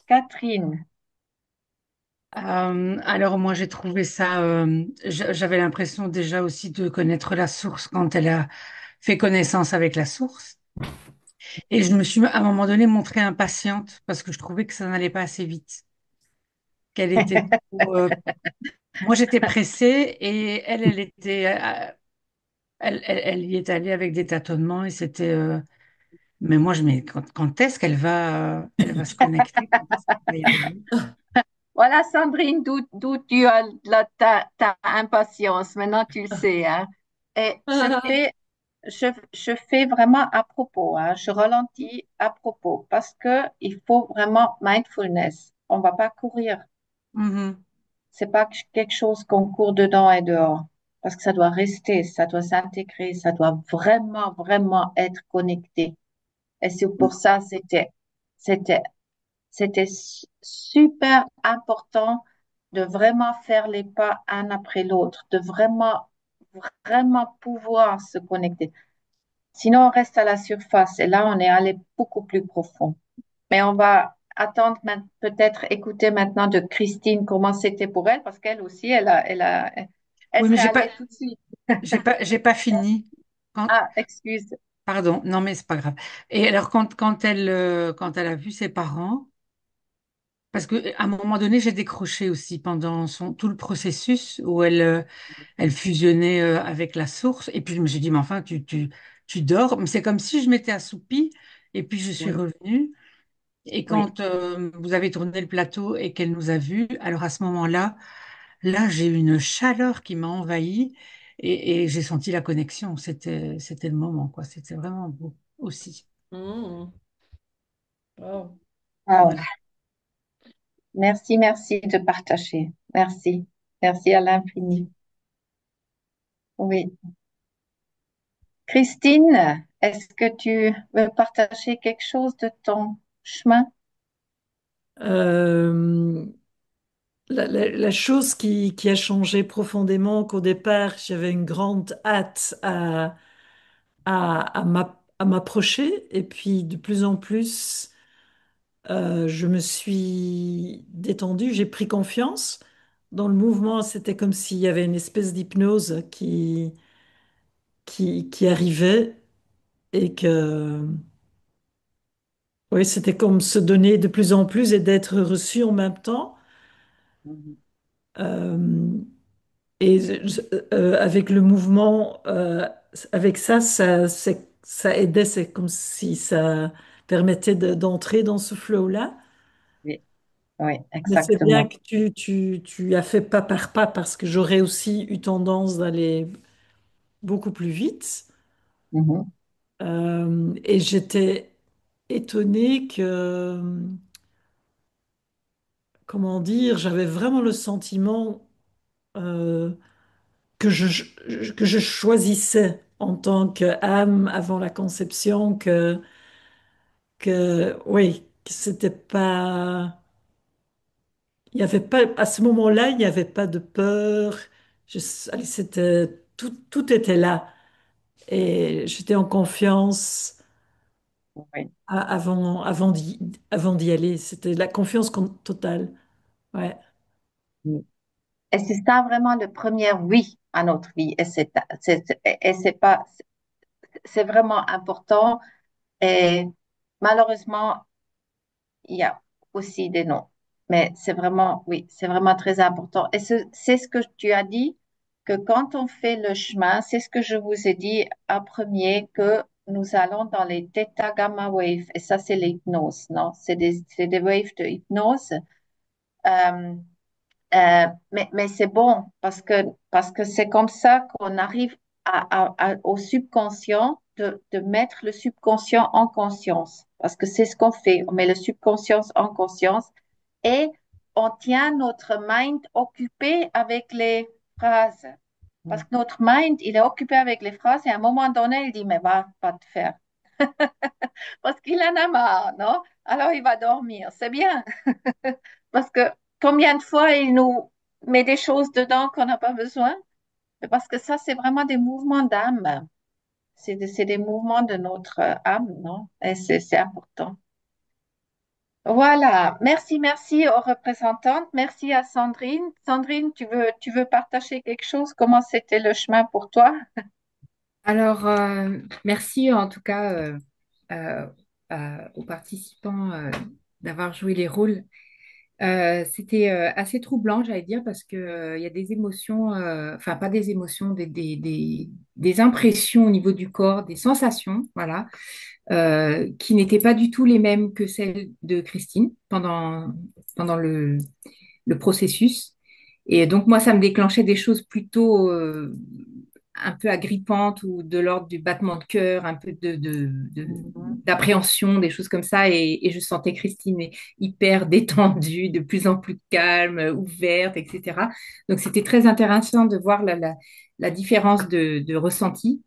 Catherine. Alors moi j'ai trouvé ça, j'avais l'impression déjà aussi de connaître la source quand elle a fait connaissance avec la source. Et je me suis à un moment donné montrée impatiente parce que je trouvais que ça n'allait pas assez vite, qu'elle était trop, moi j'étais pressée et elle était, elle y est allée avec des tâtonnements et c'était, mais moi je me dis quand est-ce elle va se connecter, quand est-ce qu'elle va y arriver? Voilà, Sandrine, d'où tu as ta impatience. Maintenant, tu le sais, hein. Et je fais vraiment à propos, hein. Je ralentis à propos parce que il faut vraiment mindfulness. On va pas courir. Mhm. C'est pas quelque chose qu'on court dedans et dehors. Parce que ça doit rester, ça doit s'intégrer, ça doit vraiment, vraiment être connecté. Et c'est pour ça, c'était, c'était super important de vraiment faire les pas un après l'autre, de vraiment, vraiment pouvoir se connecter. Sinon, on reste à la surface et là, on est allé beaucoup plus profond. Mais on va attendre peut-être écouter maintenant de Christine comment c'était pour elle, parce qu'elle aussi, elle Oui, mais serait allée tout de suite. j'ai pas fini. Quand, Ah, excuse. pardon, non mais c'est pas grave. Et alors quand elle a vu ses parents, parce que à un moment donné j'ai décroché aussi pendant tout le processus où elle fusionnait avec la source. Et puis je me suis dit mais enfin tu dors. Mais c'est comme si je m'étais assoupie et puis je suis Oui, revenue. Et oui. quand vous avez tourné le plateau et qu'elle nous a vus, alors à ce moment-là, là j'ai eu une chaleur qui m'a envahie et j'ai senti la connexion. C'était le moment quoi. C'était vraiment beau aussi. Mhm. Grave. Wow. Voilà. Merci, merci de partager. Merci. Merci à l'infini. Oui. Christine, est-ce que tu veux partager quelque chose de ton chemin? Euh, la chose qui a changé profondément, qu'au départ, j'avais une grande hâte à m'approcher, et puis de plus en plus, je me suis détendue, j'ai pris confiance. Dans le mouvement, c'était comme s'il y avait une espèce d'hypnose qui arrivait et que, oui, c'était comme se donner de plus en plus et d'être reçu en même temps. Mhm. Euh, Et avec le mouvement, avec ça aidait, c'est comme si ça permettait d'entrer dans ce flow-là. Oui, oui, Mais c'est bien exactement. que tu as fait pas par pas parce que j'aurais aussi eu tendance d'aller beaucoup plus vite. Mhm. Et j'étais étonnée que, comment dire, j'avais vraiment le sentiment euh, que je choisissais en tant qu'âme avant la conception, oui, que c'était pas, il y avait pas, à ce moment-là, il n'y avait pas de peur. Allez, tout était là. Et j'étais en confiance Oui. avant d'y aller. C'était la confiance totale. Ouais. Et c'est ça vraiment le premier oui à notre vie. Et c'est pas, c'est vraiment important. Et malheureusement, il y a aussi des non. Mais c'est vraiment, oui, c'est vraiment très important. Et c'est ce que tu as dit, que quand on fait le chemin, c'est ce que je vous ai dit à premier, que nous allons dans les theta gamma waves. Et ça, c'est l'hypnose, non? C'est des waves de hypnose. Euh, mais c'est bon parce que c'est comme ça qu'on arrive au subconscient de mettre le subconscient en conscience. Parce que c'est ce qu'on fait. On met le subconscient en conscience et on tient notre mind occupé avec les phrases. Parce que notre mind, il est occupé avec les phrases et à un moment donné, il dit, mais va pas te faire. Parce qu'il en a marre, non? Alors il va dormir. C'est bien. Parce que combien de fois il nous met des choses dedans qu'on n'a pas besoin? Parce que ça, c'est vraiment des mouvements d'âme. C'est des mouvements de notre âme, non? Et c'est important. Voilà. Merci, merci aux représentantes. Merci à Sandrine. Sandrine, tu veux partager quelque chose? Comment c'était le chemin pour toi? Alors, merci en tout cas euh, aux participants d'avoir joué les rôles. C'était assez troublant, j'allais dire, parce que, il y a des émotions, enfin pas des émotions, des impressions au niveau du corps, des sensations, voilà, qui n'étaient pas du tout les mêmes que celles de Christine pendant le processus. Et donc, moi, ça me déclenchait des choses plutôt un peu agrippantes ou de l'ordre du battement de cœur, un peu Mhm. d'appréhension, des choses comme ça. Et je sentais Christine hyper détendue, de plus en plus calme, ouverte, etc. Donc, c'était très intéressant de voir la différence de ressenti.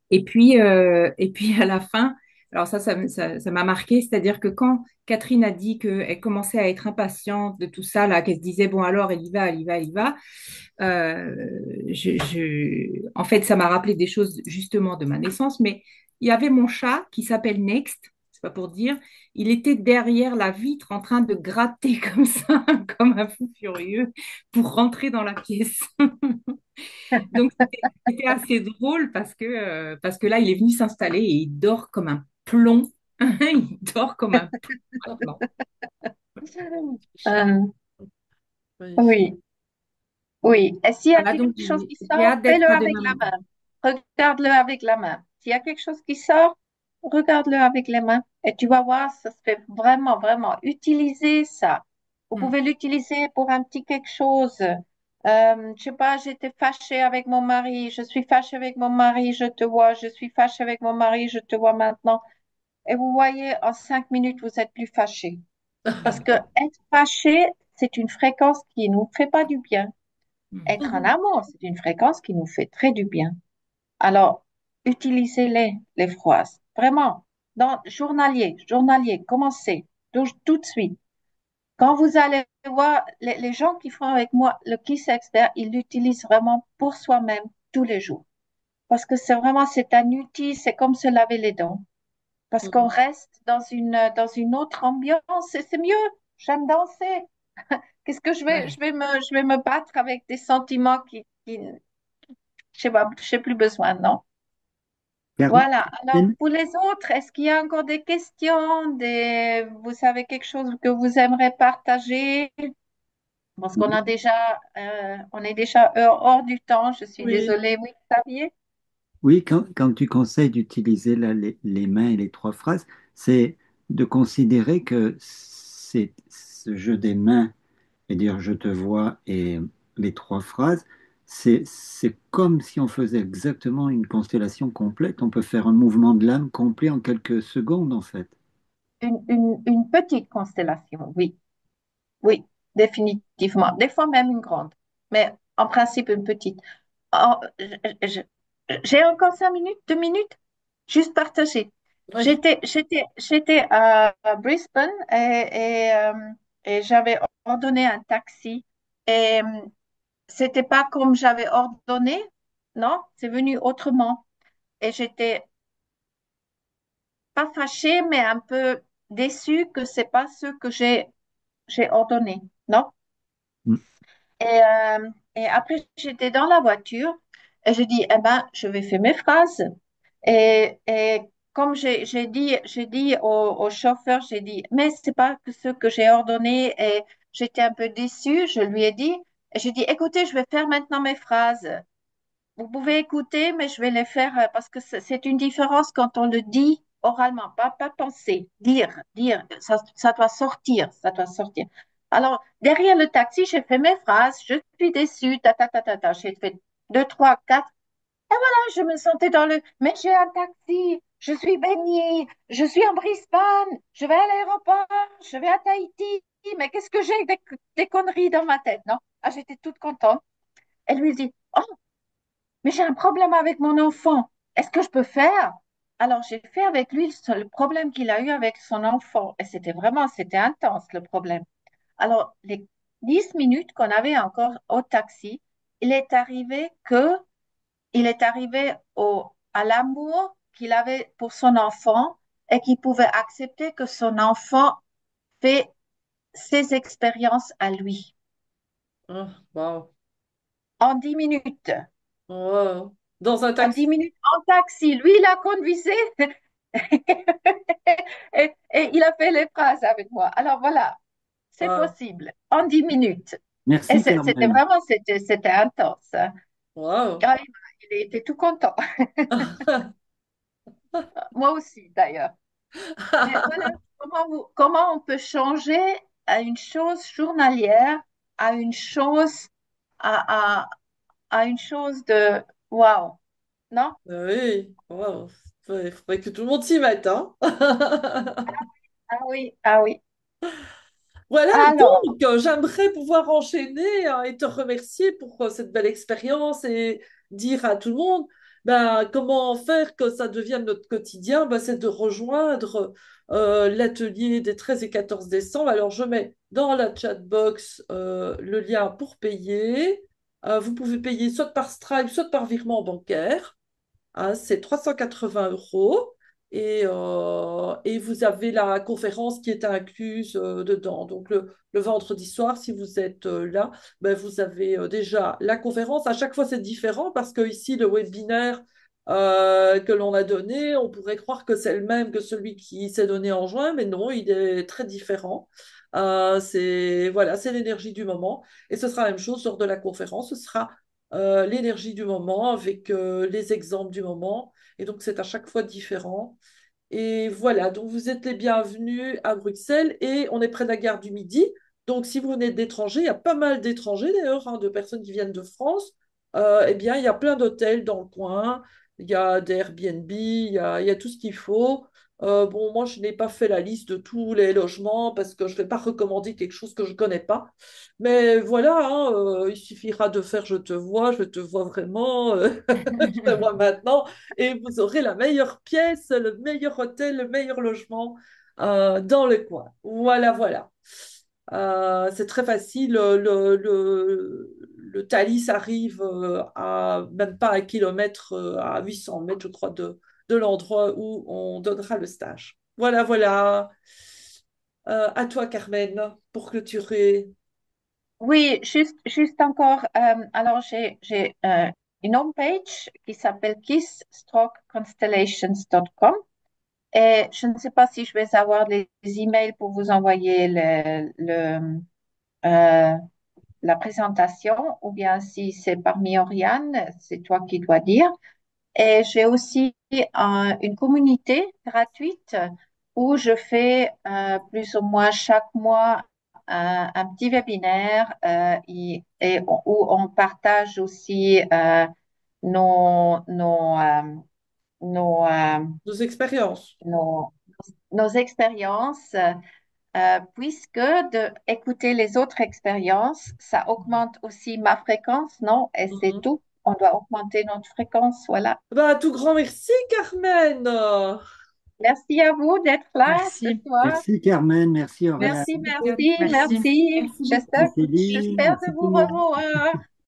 Et puis à la fin, alors ça m'a marqué, c'est-à-dire que quand Catherine a dit qu'elle commençait à être impatiente de tout ça, là, qu'elle se disait, bon alors, elle y va, elle y va, elle y va, euh, en fait, ça m'a rappelé des choses justement de ma naissance, mais il y avait mon chat qui s'appelle Next, c'est pas pour dire, il était derrière la vitre en train de gratter comme ça, comme un fou furieux, pour rentrer dans la pièce. Donc, c'était assez drôle parce que là, il est venu s'installer et il dort comme un plomb. Il dort comme un plomb maintenant. Euh, Magnifique. oui. Oui, et s'il y a Voilà, quelque donc chose qui j'ai sort, hâte d'être fais-le à avec demain la matin. main. Regarde-le avec la main. S'il y a quelque chose qui sort, regarde-le avec les mains. Et tu vas voir, ça se fait vraiment, vraiment. Utilisez ça. Vous Hmm. pouvez l'utiliser pour un petit quelque chose. Je sais pas, j'étais fâchée avec mon mari. Je suis fâchée avec mon mari, je te vois. Je suis fâchée avec mon mari, je te vois maintenant. Et vous voyez, en 5 minutes, vous êtes plus fâché. Parce que être fâché, c'est une fréquence qui nous fait pas du bien. Hmm. Être en amour, c'est une fréquence qui nous fait très du bien. Alors, utilisez-les, les phrases. Vraiment, journalier, commencez tout de suite. Quand vous allez voir les gens qui font avec moi le Kiss Expert, ils l'utilisent vraiment pour soi-même tous les jours. Parce que c'est vraiment, c'est un outil, c'est comme se laver les dents. Parce qu'on reste dans une autre ambiance et c'est mieux. J'aime danser. Qu'est-ce que Ouais. je vais me battre avec des sentiments qui je sais pas, j'ai plus besoin, non? Voilà. Alors, Caroline, pour les autres, est-ce qu'il y a encore des questions, vous savez quelque chose que vous aimeriez partager? Parce qu'on a déjà, on est déjà hors du temps. Je suis Oui. désolée. Oui, Xavier? oui, quand tu conseilles d'utiliser là, les mains et les trois phrases, c'est de considérer que ce jeu des mains, et dire je te vois et les trois phrases, c'est comme si on faisait exactement une constellation complète. On peut faire un mouvement de l'âme complet en quelques secondes, en fait. Une petite constellation, oui, oui, définitivement. Des fois même une grande, mais en principe une petite. Oh, j'ai encore 5 minutes, 2 minutes, juste partager. Oui. J'étais à Brisbane et j'avais ordonné un taxi et c'était pas comme j'avais ordonné, non, c'est venu autrement. Et j'étais pas fâchée, mais un peu déçue que c'est pas ce que j'ai ordonné, non? Mm. Et après, j'étais dans la voiture et je dis, eh ben, je vais faire mes phrases. Et comme j'ai dit au chauffeur, j'ai dit, mais c'est pas que ce que j'ai ordonné et j'étais un peu déçue. Je lui ai dit, et j'ai dit, écoutez, je vais faire maintenant mes phrases. Vous pouvez écouter, mais je vais les faire parce que c'est une différence quand on le dit oralement, pas penser, dire, ça doit sortir, ça doit sortir. Alors, derrière le taxi, j'ai fait mes phrases, je suis déçue, j'ai fait deux, trois, quatre, et voilà, je me sentais dans le, mais j'ai un taxi, je suis baignée, je suis en Brisbane, je vais à l'aéroport, je vais à Tahiti, mais qu'est-ce que j'ai des conneries dans ma tête, non? Ah, j'étais toute contente. Elle lui dit, oh, mais j'ai un problème avec mon enfant. Est-ce que je peux faire? Alors, j'ai fait avec lui le problème qu'il a eu avec son enfant. Et c'était intense le problème. Alors, les 10 minutes qu'on avait encore au taxi, il est arrivé que, il est arrivé à l'amour qu'il avait pour son enfant et qu'il pouvait accepter que son enfant fait ses expériences à lui. Ah, wow. En 10 minutes. Wow. Dans un En 10 taxi. minutes en taxi. Lui, il a conduisé et il a fait les phrases avec moi. Alors voilà, c'est Wow. possible en 10 minutes. Et Merci, c'était Carmen. vraiment, c'était intense, hein. Wow. Ah, il était tout content. Moi aussi, d'ailleurs. Mais voilà, comment on peut changer à une chose journalière à une chose, à, à, à une chose de waouh, non? Oui. Wow. Il faudrait que tout le monde s'y mette, hein. Ah oui, ah oui. Voilà, Alors, donc j'aimerais pouvoir enchaîner hein, et te remercier pour cette belle expérience et dire à tout le monde ben, comment faire que ça devienne notre quotidien, ben, c'est de rejoindre l'atelier des 13 et 14 décembre. Alors je mets dans la chat box le lien pour payer. Vous pouvez payer soit par Stripe, soit par virement bancaire. Hein, c'est 380 € et vous avez la conférence qui est incluse dedans. Donc le vendredi soir, si vous êtes là, ben, vous avez déjà la conférence. À chaque fois, c'est différent parce que ici, le webinaire que l'on a donné, on pourrait croire que c'est le même que celui qui s'est donné en juin, mais non, il est très différent. C'est voilà, c'est l'énergie du moment et ce sera la même chose lors de la conférence. Ce sera l'énergie du moment avec les exemples du moment. Et donc, c'est à chaque fois différent. Et voilà, donc vous êtes les bienvenus à Bruxelles et on est près de la gare du Midi. Donc, si vous venez d'étrangers, il y a pas mal d'étrangers d'ailleurs, hein, de personnes qui viennent de France. Eh bien, il y a plein d'hôtels dans le coin. Il y a des Airbnb, il y a tout ce qu'il faut. Bon, moi, je n'ai pas fait la liste de tous les logements parce que je ne vais pas recommander quelque chose que je ne connais pas. Mais voilà, hein, il suffira de faire je te vois vraiment, je te vois maintenant, et vous aurez la meilleure pièce, le meilleur hôtel, le meilleur logement dans le coin. Voilà, voilà. C'est très facile. Le Thalys arrive à même pas 1 kilomètre, à 800 mètres, je crois, de l'endroit où on donnera le stage. Voilà, voilà. À toi, Carmen, pour clôturer. oui, juste encore. Alors, j'ai une homepage qui s'appelle kiss-constellations.com et je ne sais pas si je vais avoir les emails pour vous envoyer euh, la présentation ou bien si c'est parmi Oriane, c'est toi qui dois dire. Et j'ai aussi une communauté gratuite où je fais plus ou moins chaque mois un petit webinaire où on partage aussi nos, nos, Nos expériences. nos, nos expériences, puisque écouter les autres expériences, ça augmente aussi ma fréquence, non? Et c'est Mhm. tout. On doit augmenter notre fréquence, voilà. Bah, un tout grand merci, Carmen. Merci à vous d'être là ce Merci. soir. Merci Carmen, merci Auréa, Merci, Merci. merci, Merci. merci. Merci beaucoup. J'espère, merci Céline, j'espère merci de tout vous le monde. revoir.